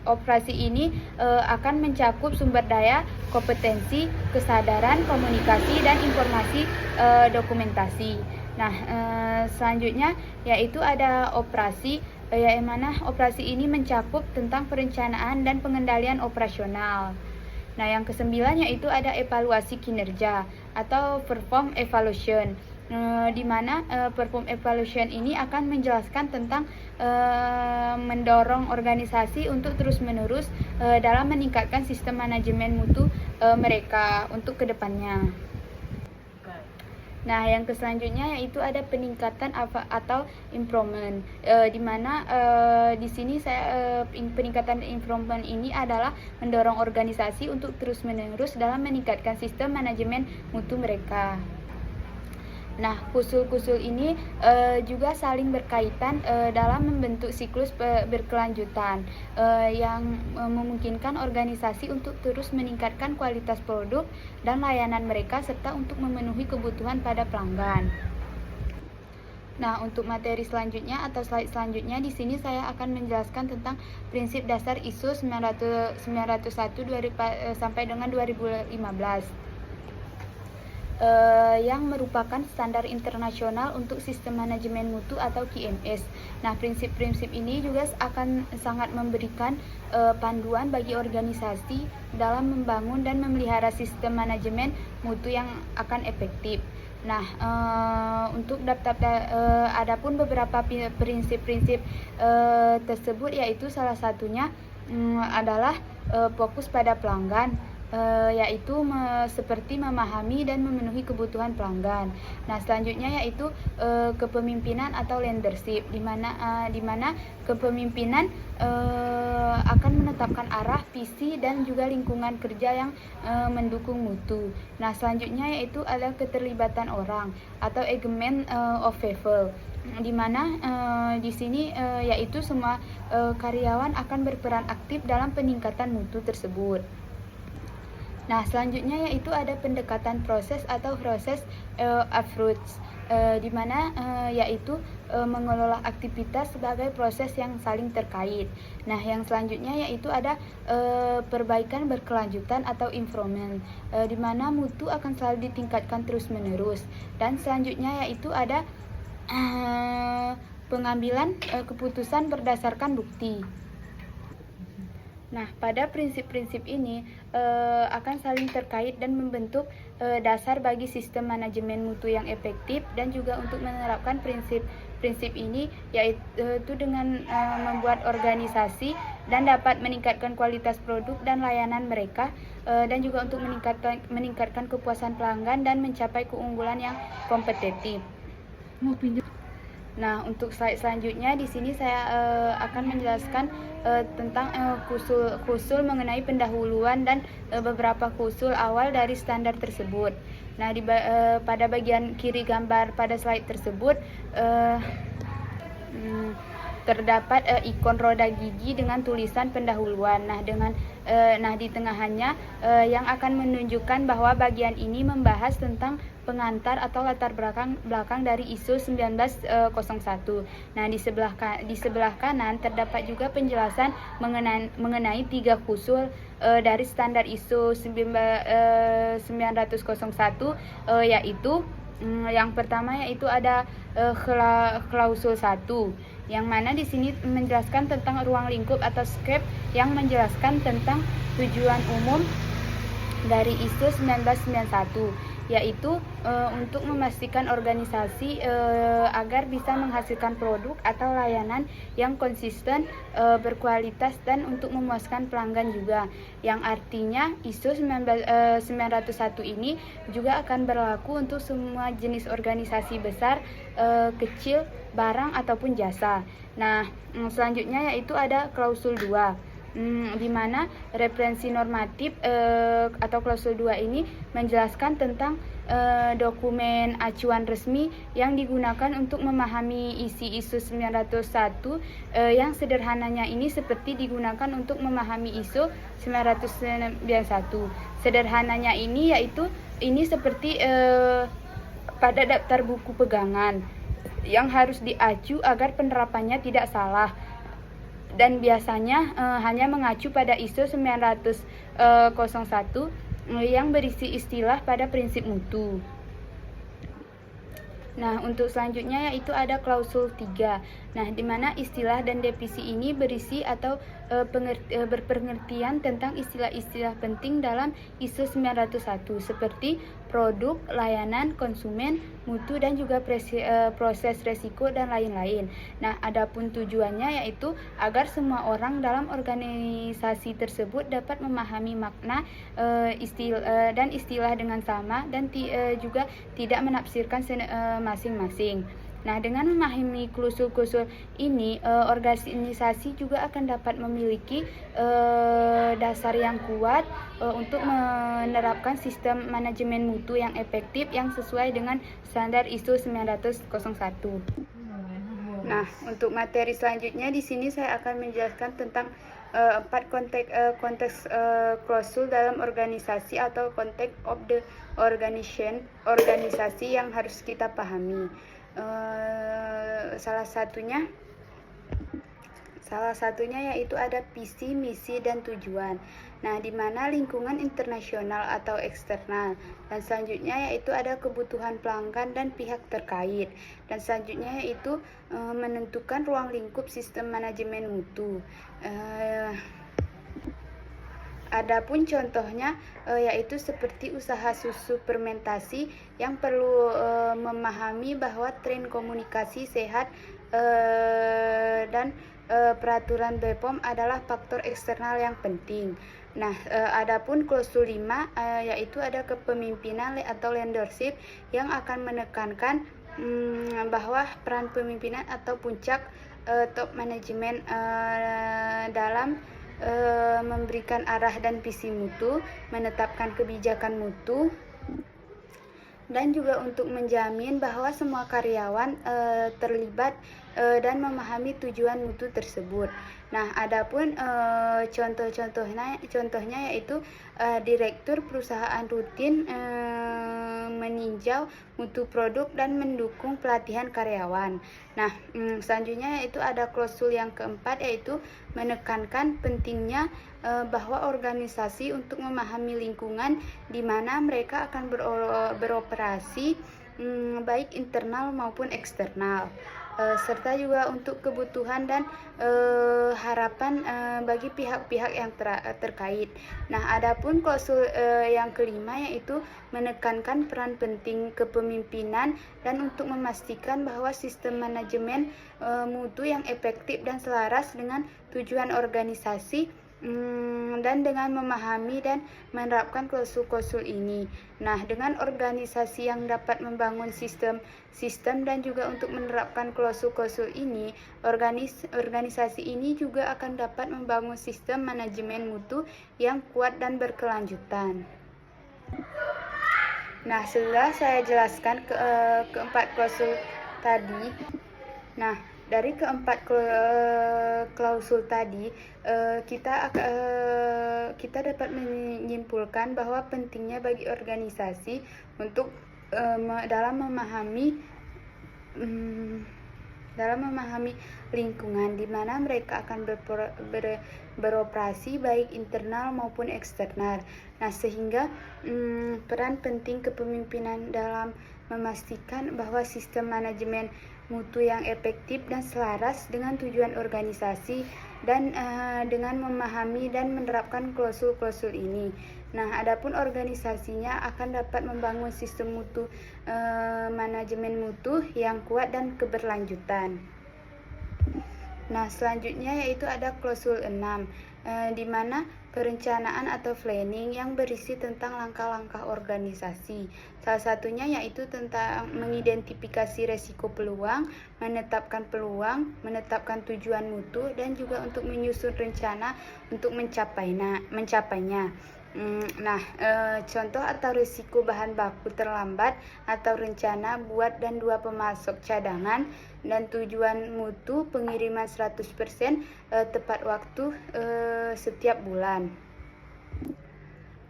operasi ini akan mencakup sumber daya, kompetensi, kesadaran, komunikasi, dan informasi dokumentasi. Nah, selanjutnya yaitu ada operasi, yang mana operasi ini mencakup tentang perencanaan dan pengendalian operasional. Nah, yang kesembilan yaitu ada evaluasi kinerja atau perform evaluation, di mana perform evaluation ini akan menjelaskan tentang mendorong organisasi untuk terus-menerus dalam meningkatkan sistem manajemen mutu mereka untuk kedepannya. Nah, yang selanjutnya yaitu ada peningkatan atau improvement, di mana di sini peningkatan improvement ini adalah mendorong organisasi untuk terus-menerus dalam meningkatkan sistem manajemen mutu mereka. Nah, kusul-kusul ini juga saling berkaitan dalam membentuk siklus berkelanjutan yang memungkinkan organisasi untuk terus meningkatkan kualitas produk dan layanan mereka serta untuk memenuhi kebutuhan pada pelanggan. Nah, untuk materi selanjutnya atau slide selanjutnya di sini saya akan menjelaskan tentang prinsip dasar ISO 901 sampai dengan 2015. Yang merupakan standar internasional untuk sistem manajemen mutu atau QMS. Nah, prinsip-prinsip ini juga akan sangat memberikan panduan bagi organisasi dalam membangun dan memelihara sistem manajemen mutu yang akan efektif. Nah, untuk adapun beberapa prinsip-prinsip tersebut yaitu salah satunya adalah fokus pada pelanggan, yaitu seperti memahami dan memenuhi kebutuhan pelanggan. Nah, selanjutnya yaitu kepemimpinan atau leadership, di mana kepemimpinan akan menetapkan arah, visi dan juga lingkungan kerja yang mendukung mutu. Nah, selanjutnya yaitu ada keterlibatan orang atau engagement of people, di mana di sini yaitu semua karyawan akan berperan aktif dalam peningkatan mutu tersebut. Nah, selanjutnya yaitu ada pendekatan proses atau proses approach, di mana yaitu mengelola aktivitas sebagai proses yang saling terkait. Nah, yang selanjutnya yaitu ada perbaikan berkelanjutan atau improvement, di mana mutu akan selalu ditingkatkan terus-menerus. Dan selanjutnya yaitu ada pengambilan keputusan berdasarkan bukti. Nah, pada prinsip-prinsip ini akan saling terkait dan membentuk dasar bagi sistem manajemen mutu yang efektif, dan juga untuk menerapkan prinsip ini yaitu dengan membuat organisasi dan dapat meningkatkan kualitas produk dan layanan mereka, dan juga untuk meningkatkan kepuasan pelanggan dan mencapai keunggulan yang kompetitif. Nah, untuk slide selanjutnya di sini saya akan menjelaskan tentang kusul mengenai pendahuluan dan beberapa kusul awal dari standar tersebut. Nah, pada bagian kiri gambar pada slide tersebut terdapat ikon roda gigi dengan tulisan pendahuluan. Nah, di tengahnya yang akan menunjukkan bahwa bagian ini membahas tentang pengantar atau latar belakang dari ISO 1901. Nah, di sebelah kanan terdapat juga penjelasan mengenai 3 kusul dari standar ISO 901, yaitu yang pertama yaitu ada klausul 1, yang mana di sini menjelaskan tentang ruang lingkup atau scope, yang menjelaskan tentang tujuan umum dari ISO 1991. yaitu untuk memastikan organisasi agar bisa menghasilkan produk atau layanan yang konsisten, berkualitas, dan untuk memuaskan pelanggan juga. Yang artinya ISO 901 ini juga akan berlaku untuk semua jenis organisasi besar, kecil, barang ataupun jasa. Nah, selanjutnya yaitu ada klausul 2. Di mana referensi normatif atau klausul 2 ini menjelaskan tentang dokumen acuan resmi yang digunakan untuk memahami isi ISO 901 yang sederhananya ini seperti digunakan untuk memahami ISO 991. Sederhananya ini yaitu ini seperti pada daftar buku pegangan yang harus diacu agar penerapannya tidak salah, dan biasanya hanya mengacu pada ISO 901 yang berisi istilah pada prinsip mutu. Nah, untuk selanjutnya yaitu ada klausul 3. Nah, di mana istilah dan definisi ini berisi atau berpengertian tentang istilah-istilah penting dalam ISO 901 seperti produk, layanan, konsumen, mutu, dan juga proses resiko dan lain-lain. Nah, adapun tujuannya yaitu agar semua orang dalam organisasi tersebut dapat memahami makna dan istilah dengan sama dan juga tidak menafsirkan masing-masing. Nah, dengan memahami klausul-klausul ini, organisasi juga akan dapat memiliki dasar yang kuat untuk menerapkan sistem manajemen mutu yang efektif yang sesuai dengan standar ISO 901. Nah, untuk materi selanjutnya di sini saya akan menjelaskan tentang 4 konteks klausul dalam organisasi atau konteks of the organisasi yang harus kita pahami. Salah satunya yaitu ada visi, misi, dan tujuan. Nah, di mana lingkungan internasional atau eksternal. Dan selanjutnya yaitu ada kebutuhan pelanggan dan pihak terkait. Dan selanjutnya yaitu menentukan ruang lingkup sistem manajemen mutu. Adapun contohnya yaitu seperti usaha susu fermentasi yang perlu memahami bahwa tren komunikasi sehat dan peraturan BPOM adalah faktor eksternal yang penting. Nah, adapun klausul 5 yaitu ada kepemimpinan atau leadership yang akan menekankan bahwa peran pemimpinan atau puncak top manajemen dalam memberikan arah dan visi mutu, menetapkan kebijakan mutu, dan juga untuk menjamin bahwa semua karyawan terlibat dan memahami tujuan mutu tersebut. Nah, adapun contohnya yaitu direktur perusahaan rutin meninjau mutu produk dan mendukung pelatihan karyawan. Nah, selanjutnya yaitu ada klausul yang keempat yaitu menekankan pentingnya bahwa organisasi untuk memahami lingkungan di mana mereka akan beroperasi baik internal maupun eksternal, serta juga untuk kebutuhan dan harapan bagi pihak-pihak yang terkait. Nah, adapun klausul yang kelima yaitu menekankan peran penting kepemimpinan dan untuk memastikan bahwa sistem manajemen mutu yang efektif dan selaras dengan tujuan organisasi dan dengan memahami dan menerapkan klausul-klausul ini. Nah, dengan organisasi yang dapat membangun sistem dan juga untuk menerapkan klausul-klausul ini, organisasi ini juga akan dapat membangun sistem manajemen mutu yang kuat dan berkelanjutan. Nah, setelah saya jelaskan keempat klausul tadi, nah, dari keempat klausul tadi, kita dapat menyimpulkan bahwa pentingnya bagi organisasi untuk dalam memahami lingkungan di mana mereka akan beroperasi baik internal maupun eksternal. Nah, sehingga peran penting kepemimpinan dalam memastikan bahwa sistem manajemen mutu yang efektif dan selaras dengan tujuan organisasi dan dengan memahami dan menerapkan klausul-klausul ini. Nah, adapun organisasinya akan dapat membangun sistem mutu manajemen mutu yang kuat dan keberlanjutan. Nah, selanjutnya yaitu ada klausul 6, di mana perencanaan atau planning yang berisi tentang langkah-langkah organisasi. Salah satunya yaitu tentang mengidentifikasi resiko peluang, menetapkan peluang, menetapkan tujuan mutu, dan juga untuk menyusun rencana untuk mencapainya. Contoh atau risiko bahan baku terlambat atau rencana buat dan 2 pemasok cadangan, dan tujuan mutu pengiriman 100% tepat waktu setiap bulan.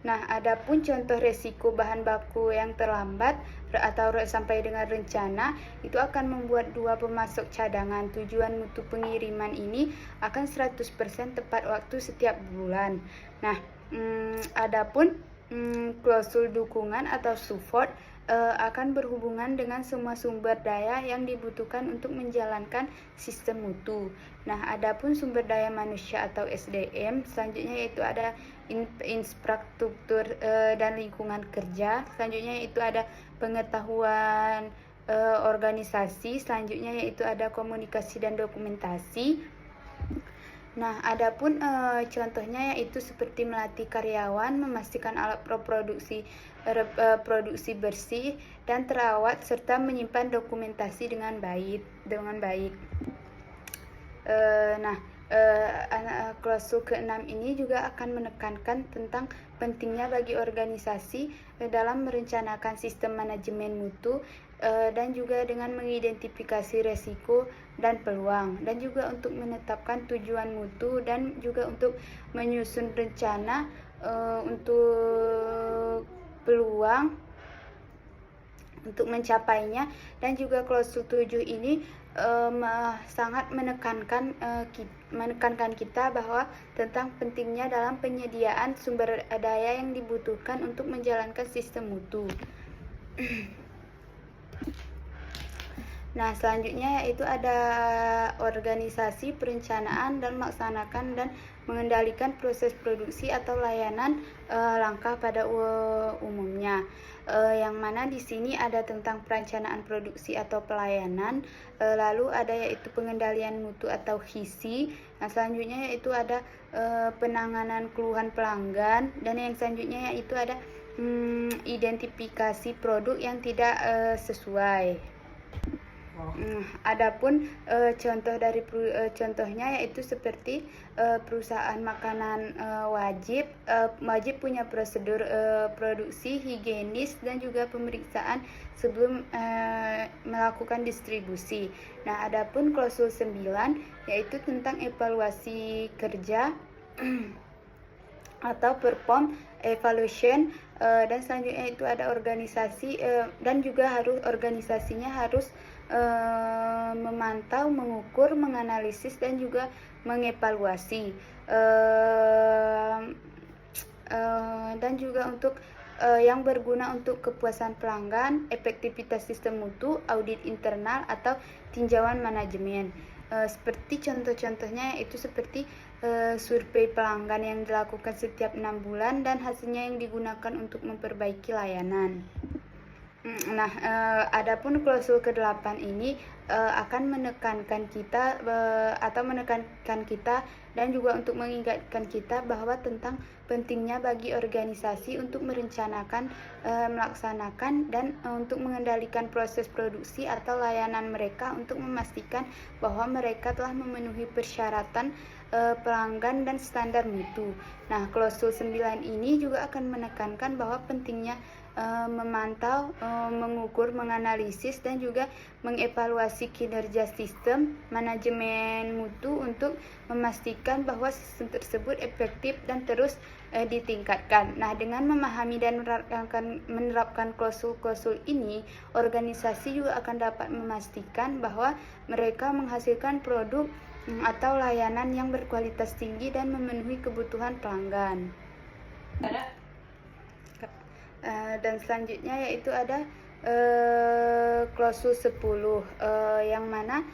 Nah, adapun contoh resiko bahan baku yang terlambat atau sampai dengan rencana itu akan membuat 2 pemasok cadangan. Tujuan mutu pengiriman ini akan 100% tepat waktu setiap bulan. Nah, adapun klausul dukungan atau support akan berhubungan dengan semua sumber daya yang dibutuhkan untuk menjalankan sistem mutu. Nah, adapun sumber daya manusia atau SDM, selanjutnya yaitu ada infrastruktur dan lingkungan kerja. Selanjutnya yaitu ada pengetahuan organisasi. Selanjutnya yaitu ada komunikasi dan dokumentasi. Nah, adapun contohnya yaitu seperti melatih karyawan, memastikan alat produksi bersih dan terawat, serta menyimpan dokumentasi dengan baik. Klausul ke-6 ini juga akan menekankan tentang pentingnya bagi organisasi dalam merencanakan sistem manajemen mutu, dan juga dengan mengidentifikasi resiko dan peluang, dan juga untuk menetapkan tujuan mutu, dan juga untuk menyusun rencana untuk peluang untuk mencapainya. Dan juga klausul 7 ini sangat menekankan kita bahwa tentang pentingnya dalam penyediaan sumber daya yang dibutuhkan untuk menjalankan sistem mutu. Nah, selanjutnya yaitu ada organisasi, perencanaan, dan melaksanakan dan mengendalikan proses produksi atau layanan langkah pada umumnya. Yang mana di sini ada tentang perencanaan produksi atau pelayanan, lalu ada yaitu pengendalian mutu atau HISI. Nah, selanjutnya yaitu ada penanganan keluhan pelanggan, dan yang selanjutnya yaitu ada identifikasi produk yang tidak sesuai. Adapun contohnya yaitu seperti perusahaan makanan wajib punya prosedur produksi higienis dan juga pemeriksaan sebelum melakukan distribusi. Nah, adapun klausul 9 yaitu tentang evaluasi kerja atau perform evaluation, dan selanjutnya itu ada organisasi dan juga organisasinya harus memantau, mengukur, menganalisis, dan juga mengevaluasi, dan juga untuk yang berguna untuk kepuasan pelanggan, efektivitas sistem mutu, audit internal, atau tinjauan manajemen. Seperti contoh-contohnya yaitu seperti survei pelanggan yang dilakukan setiap 6 bulan dan hasilnya yang digunakan untuk memperbaiki layanan. Nah, adapun klausul ke-8 ini akan menekankan kita dan juga untuk mengingatkan kita bahwa tentang pentingnya bagi organisasi untuk merencanakan, melaksanakan, dan untuk mengendalikan proses produksi atau layanan mereka untuk memastikan bahwa mereka telah memenuhi persyaratan pelanggan dan standar mutu. Nah, klausul 9 ini juga akan menekankan bahwa pentingnya memantau, mengukur, menganalisis, dan juga mengevaluasi kinerja sistem manajemen mutu untuk memastikan bahwa sistem tersebut efektif dan terus ditingkatkan. Nah, dengan memahami dan menerapkan klausul-klausul ini, organisasi juga akan dapat memastikan bahwa mereka menghasilkan produk atau layanan yang berkualitas tinggi dan memenuhi kebutuhan pelanggan. Dan selanjutnya yaitu ada klausul 10, yang mana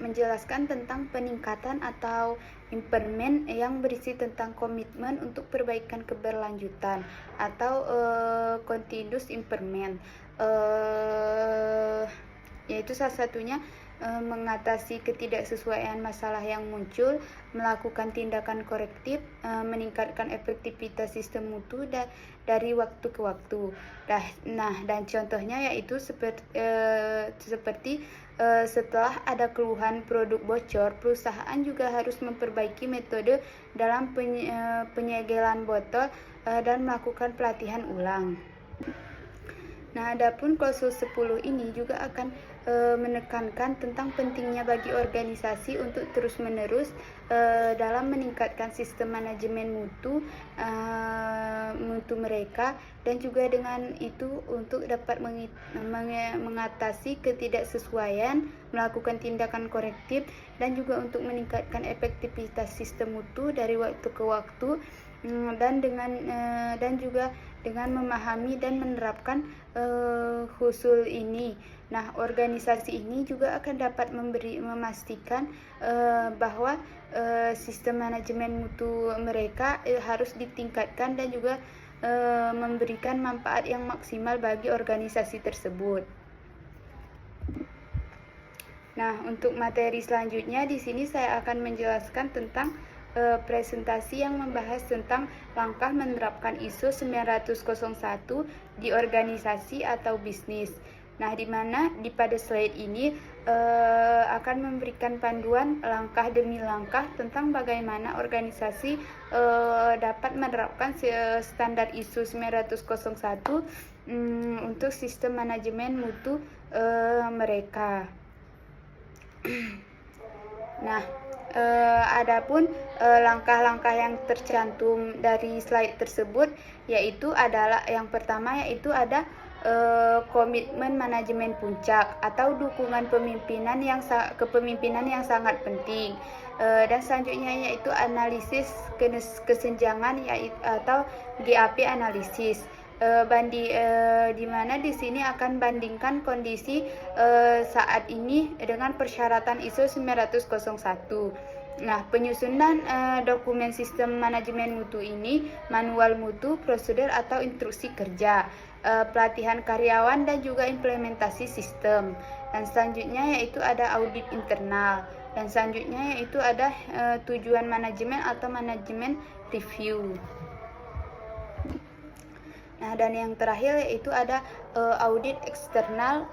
menjelaskan tentang peningkatan atau improvement yang berisi tentang komitmen untuk perbaikan keberlanjutan atau continuous improvement. Yaitu salah satunya mengatasi ketidaksesuaian masalah yang muncul, melakukan tindakan korektif, meningkatkan efektivitas sistem mutu dari waktu ke waktu. Dan contohnya yaitu seperti setelah ada keluhan produk bocor, perusahaan juga harus memperbaiki metode dalam penyegelan botol dan melakukan pelatihan ulang. Nah, adapun klausul 10 ini juga akan menekankan tentang pentingnya bagi organisasi untuk terus-menerus dalam meningkatkan sistem manajemen mutu mereka, dan juga dengan itu untuk dapat mengatasi ketidaksesuaian, melakukan tindakan korektif, dan juga untuk meningkatkan efektivitas sistem mutu dari waktu ke waktu, dan juga dengan memahami dan menerapkan usul ini. Nah, organisasi ini juga akan dapat memastikan bahwa sistem manajemen mutu mereka harus ditingkatkan dan juga memberikan manfaat yang maksimal bagi organisasi tersebut. Nah, untuk materi selanjutnya di sini saya akan menjelaskan tentang presentasi yang membahas tentang langkah menerapkan ISO 90001 di organisasi atau bisnis. Nah, di mana pada slide ini akan memberikan panduan langkah demi langkah tentang bagaimana organisasi dapat menerapkan standar ISO 901 untuk sistem manajemen mutu mereka. Nah, adapun langkah-langkah yang tercantum dari slide tersebut yaitu adalah yang pertama yaitu ada komitmen manajemen puncak atau dukungan kepemimpinan yang sangat penting, dan selanjutnya yaitu analisis kesenjangan atau GAP analisis. Di mana di sini akan bandingkan kondisi saat ini dengan persyaratan ISO 901. Nah, penyusunan dokumen sistem manajemen mutu ini, manual mutu, prosedur atau instruksi kerja, pelatihan karyawan dan juga implementasi sistem. Dan selanjutnya yaitu ada audit internal. Dan selanjutnya yaitu ada tujuan manajemen atau manajemen review. Nah, dan yang terakhir yaitu ada audit eksternal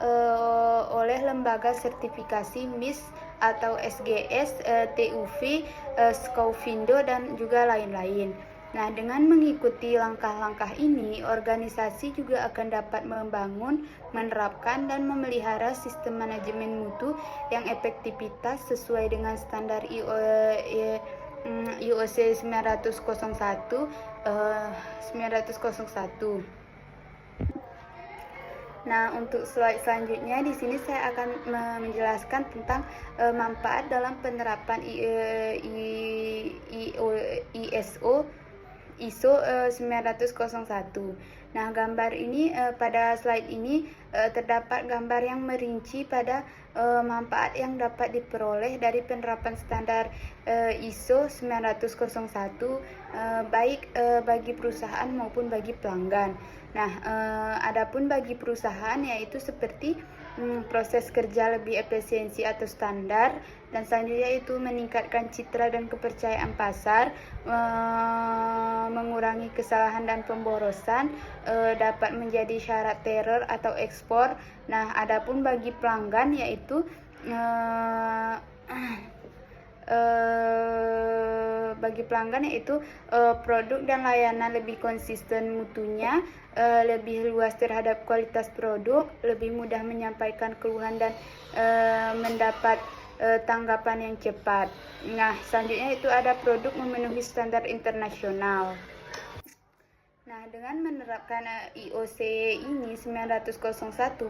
oleh lembaga sertifikasi MIS atau SGS, TUV, Skaufindo, dan juga lain-lain. Nah, dengan mengikuti langkah-langkah ini, organisasi juga akan dapat membangun, menerapkan, dan memelihara sistem manajemen mutu yang efektivitas sesuai dengan standar IOC 901. Nah, untuk slide selanjutnya di sini saya akan menjelaskan tentang manfaat dalam penerapan ISO 901. Nah, gambar ini pada slide ini terdapat gambar yang merinci pada manfaat yang dapat diperoleh dari penerapan standar ISO 901 baik bagi perusahaan maupun bagi pelanggan. Nah, adapun bagi perusahaan yaitu seperti proses kerja lebih efisiensi atau standar, dan selanjutnya itu meningkatkan citra dan kepercayaan pasar, mengurangi kesalahan dan pemborosan, dapat menjadi syarat teror atau ekspor. Nah, adapun bagi pelanggan yaitu produk dan layanan lebih konsisten mutunya, lebih luas terhadap kualitas produk, lebih mudah menyampaikan keluhan dan mendapat tanggapan yang cepat. Nah, selanjutnya itu ada produk memenuhi standar internasional. Nah, dengan menerapkan IOC ini 901,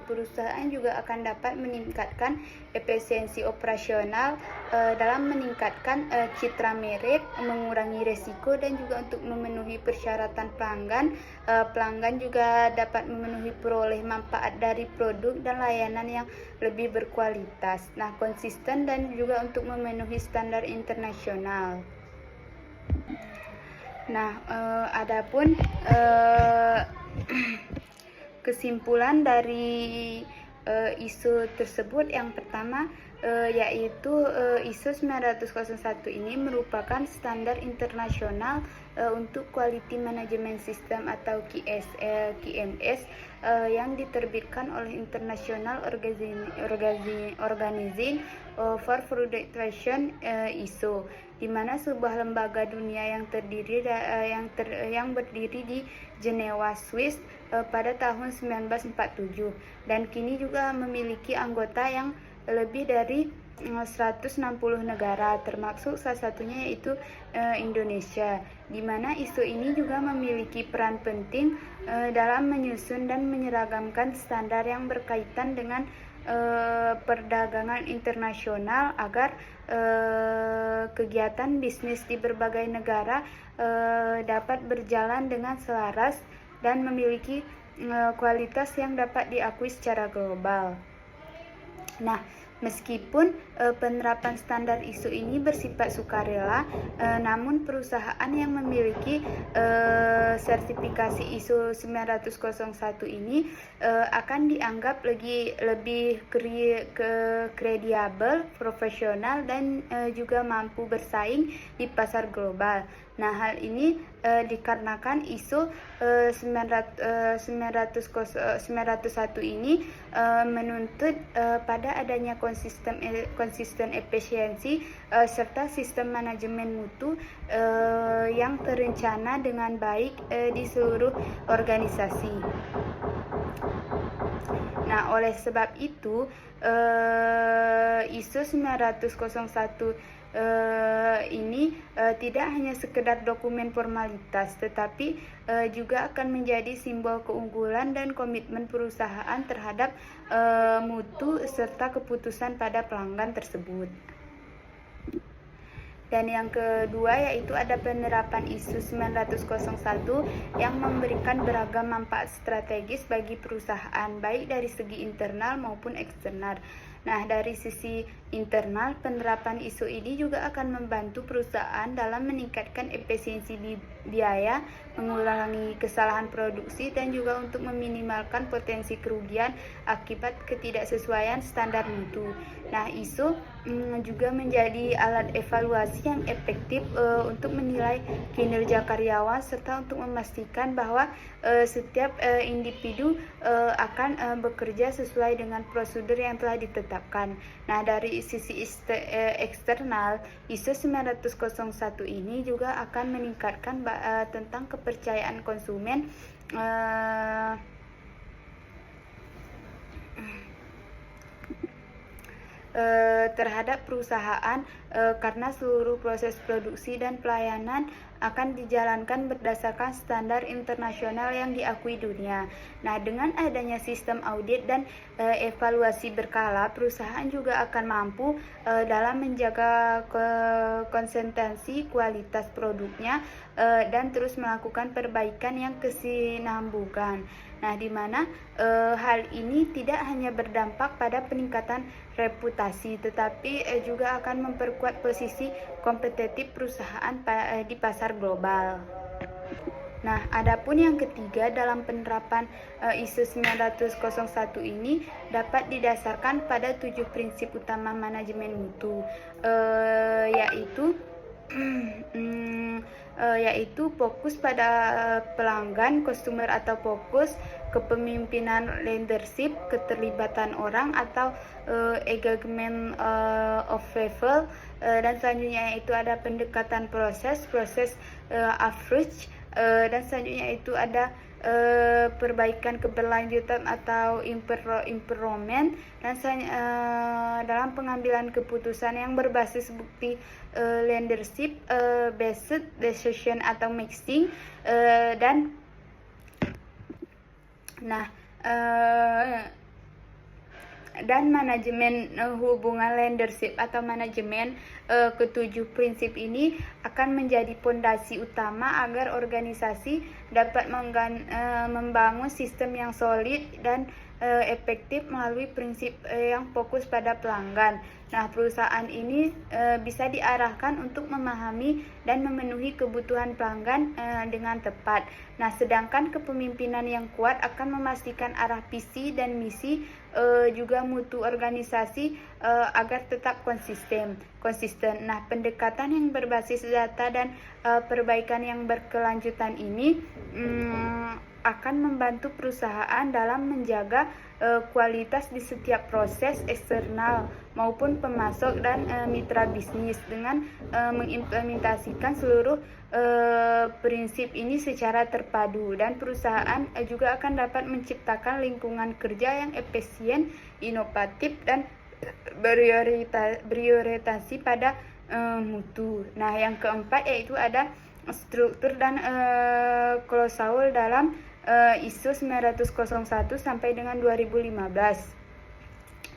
perusahaan juga akan dapat meningkatkan efisiensi operasional dalam meningkatkan citra merek, mengurangi resiko, dan juga untuk memenuhi persyaratan pelanggan. Pelanggan juga dapat memenuhi peroleh manfaat dari produk dan layanan yang lebih berkualitas. Nah, konsisten dan juga untuk memenuhi standar internasional. Nah, adapun kesimpulan dari isu tersebut, yang pertama yaitu ISO 901 ini merupakan standar internasional untuk Quality Management System atau QMS yang diterbitkan oleh International Organization for Production ISO, di mana sebuah lembaga dunia yang yang berdiri di Jenewa, Swiss pada tahun 1947, dan kini juga memiliki anggota yang lebih dari 160 negara, termasuk salah satunya yaitu Indonesia, di mana ISO ini juga memiliki peran penting dalam menyusun dan menyeragamkan standar yang berkaitan dengan perdagangan internasional agar kegiatan bisnis di berbagai negara dapat berjalan dengan selaras dan memiliki kualitas yang dapat diakui secara global. Nah, meskipun penerapan standar ISO ini bersifat sukarela, namun perusahaan yang memiliki sertifikasi ISO 901 ini akan dianggap lebih kredibel, profesional, dan juga mampu bersaing di pasar global. Nah, hal ini dikarenakan ISO 901 ini menuntut pada adanya konsisten efisiensi serta sistem manajemen mutu yang terencana dengan baik di seluruh organisasi. Nah, oleh sebab itu ISO 901 ini tidak hanya sekedar dokumen formalitas, tetapi juga akan menjadi simbol keunggulan dan komitmen perusahaan terhadap mutu serta keputusan pada pelanggan tersebut. Dan yang kedua yaitu ada penerapan ISO 901 yang memberikan beragam manfaat strategis bagi perusahaan, baik dari segi internal maupun eksternal. Nah, dari sisi internal, penerapan ISO ini juga akan membantu perusahaan dalam meningkatkan efisiensi biaya, mengurangi kesalahan produksi, dan juga untuk meminimalkan potensi kerugian akibat ketidaksesuaian standar mutu. Nah, ISO juga menjadi alat evaluasi yang efektif untuk menilai kinerja karyawan serta untuk memastikan bahwa setiap individu akan bekerja sesuai dengan prosedur yang telah ditetapkan. Nah, dari sisi eksternal, ISO 901 ini juga akan meningkatkan tentang kepercayaan konsumen terhadap perusahaan karena seluruh proses produksi dan pelayanan akan dijalankan berdasarkan standar internasional yang diakui dunia. Nah, dengan adanya sistem audit dan evaluasi berkala, perusahaan juga akan mampu dalam menjaga konsistensi kualitas produknya dan terus melakukan perbaikan yang kesinambungan. Nah, di mana hal ini tidak hanya berdampak pada peningkatan reputasi, tetapi juga akan memperkuat posisi kompetitif perusahaan di pasar global. Nah, adapun yang ketiga dalam penerapan ISO 901 ini dapat didasarkan pada 7 prinsip utama manajemen mutu, yaitu fokus pada pelanggan, customer atau fokus, kepemimpinan leadership, keterlibatan orang atau engagement of people, dan selanjutnya itu ada pendekatan proses approach, dan selanjutnya itu ada perbaikan keberlanjutan atau improvement, dan dalam pengambilan keputusan yang berbasis bukti leadership based decision atau mixing, dan Nah, dan manajemen hubungan leadership atau manajemen ketujuh prinsip ini akan menjadi pondasi utama agar organisasi dapat membangun sistem yang solid dan efektif melalui prinsip yang fokus pada pelanggan. Nah, perusahaan ini bisa diarahkan untuk memahami dan memenuhi kebutuhan pelanggan dengan tepat. Nah, sedangkan kepemimpinan yang kuat akan memastikan arah visi dan misi juga mutu organisasi agar tetap konsisten. Nah, pendekatan yang berbasis data dan perbaikan yang berkelanjutan ini akan membantu perusahaan dalam menjaga kualitas di setiap proses eksternal maupun pemasok dan mitra bisnis dengan mengimplementasikan seluruh prinsip ini secara terpadu, dan perusahaan juga akan dapat menciptakan lingkungan kerja yang efisien, inovatif, dan berorientasi pada mutu. Nah, yang keempat yaitu ada struktur dan klausul dalam ISO 901 sampai dengan 2015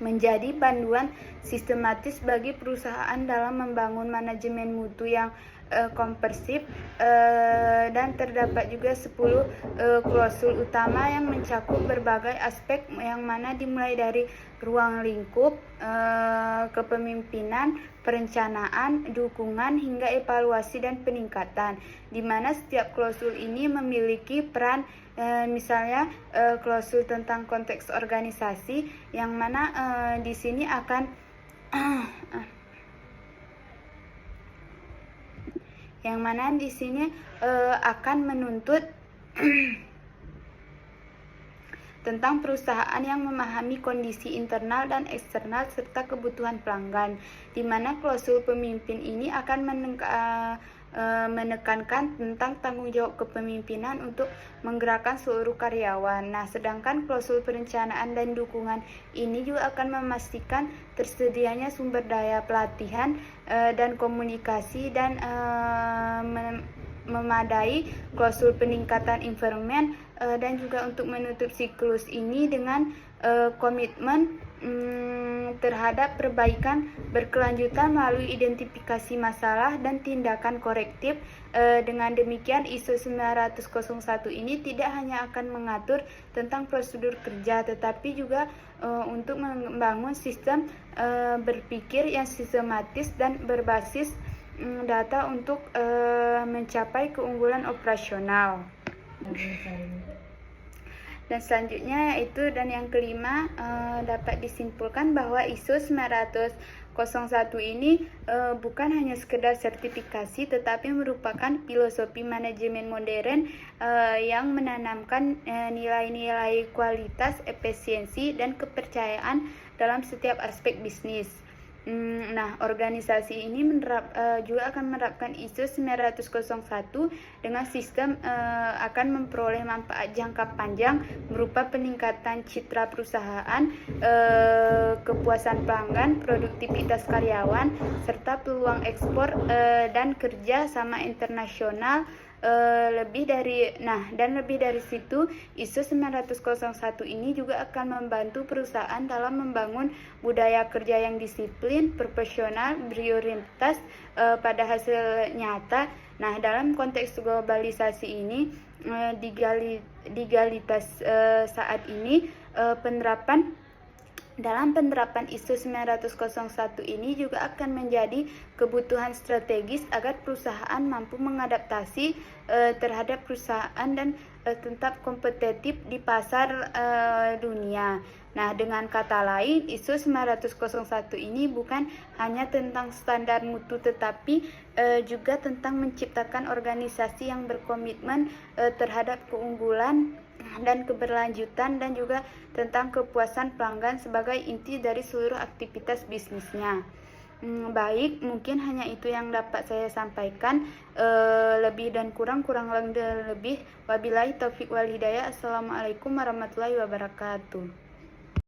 menjadi panduan sistematis bagi perusahaan dalam membangun manajemen mutu yang komprehensif, dan terdapat juga 10 klausul utama yang mencakup berbagai aspek yang mana dimulai dari ruang lingkup, kepemimpinan, perencanaan, dukungan, hingga evaluasi dan peningkatan, di mana setiap klausul ini memiliki peran. Misalnya klausul tentang konteks organisasi yang mana di sini akan akan menuntut tentang perusahaan yang memahami kondisi internal dan eksternal serta kebutuhan pelanggan, di mana klausul pemimpin ini akan menekankan tentang tanggung jawab kepemimpinan untuk menggerakkan seluruh karyawan. Nah, sedangkan klausul perencanaan dan dukungan ini juga akan memastikan tersedianya sumber daya pelatihan dan komunikasi dan memadai klausul peningkatan environment, dan juga untuk menutup siklus ini dengan komitmen terhadap perbaikan berkelanjutan melalui identifikasi masalah dan tindakan korektif. Dengan demikian, ISO 901 ini tidak hanya akan mengatur tentang prosedur kerja, tetapi juga untuk membangun sistem berpikir yang sistematis dan berbasis data untuk mencapai keunggulan operasional. Dan selanjutnya yaitu, dan yang kelima, dapat disimpulkan bahwa ISO 901 ini bukan hanya sekedar sertifikasi, tetapi merupakan filosofi manajemen modern yang menanamkan nilai-nilai kualitas, efisiensi, dan kepercayaan dalam setiap aspek bisnis. Nah, organisasi ini juga akan menerapkan ISO 901 dengan sistem akan memperoleh manfaat jangka panjang berupa peningkatan citra perusahaan, kepuasan pelanggan, produktivitas karyawan, serta peluang ekspor dan kerja sama internasional. Lebih dari situ, ISO 901 ini juga akan membantu perusahaan dalam membangun budaya kerja yang disiplin, profesional, berorientasi pada hasil nyata. Nah, dalam konteks globalisasi ini, digitalitas saat ini, penerapan ISO 901 ini juga akan menjadi kebutuhan strategis agar perusahaan mampu mengadaptasi terhadap perusahaan dan tetap kompetitif di pasar dunia. Nah, dengan kata lain, ISO 901 ini bukan hanya tentang standar mutu, tetapi juga tentang menciptakan organisasi yang berkomitmen terhadap keunggulan dan keberlanjutan, dan juga tentang kepuasan pelanggan sebagai inti dari seluruh aktivitas bisnisnya. Baik, mungkin hanya itu yang dapat saya sampaikan. Lebih dan kurang lebih. Wabillahi taufik wal hidayah. Assalamualaikum warahmatullahi wabarakatuh.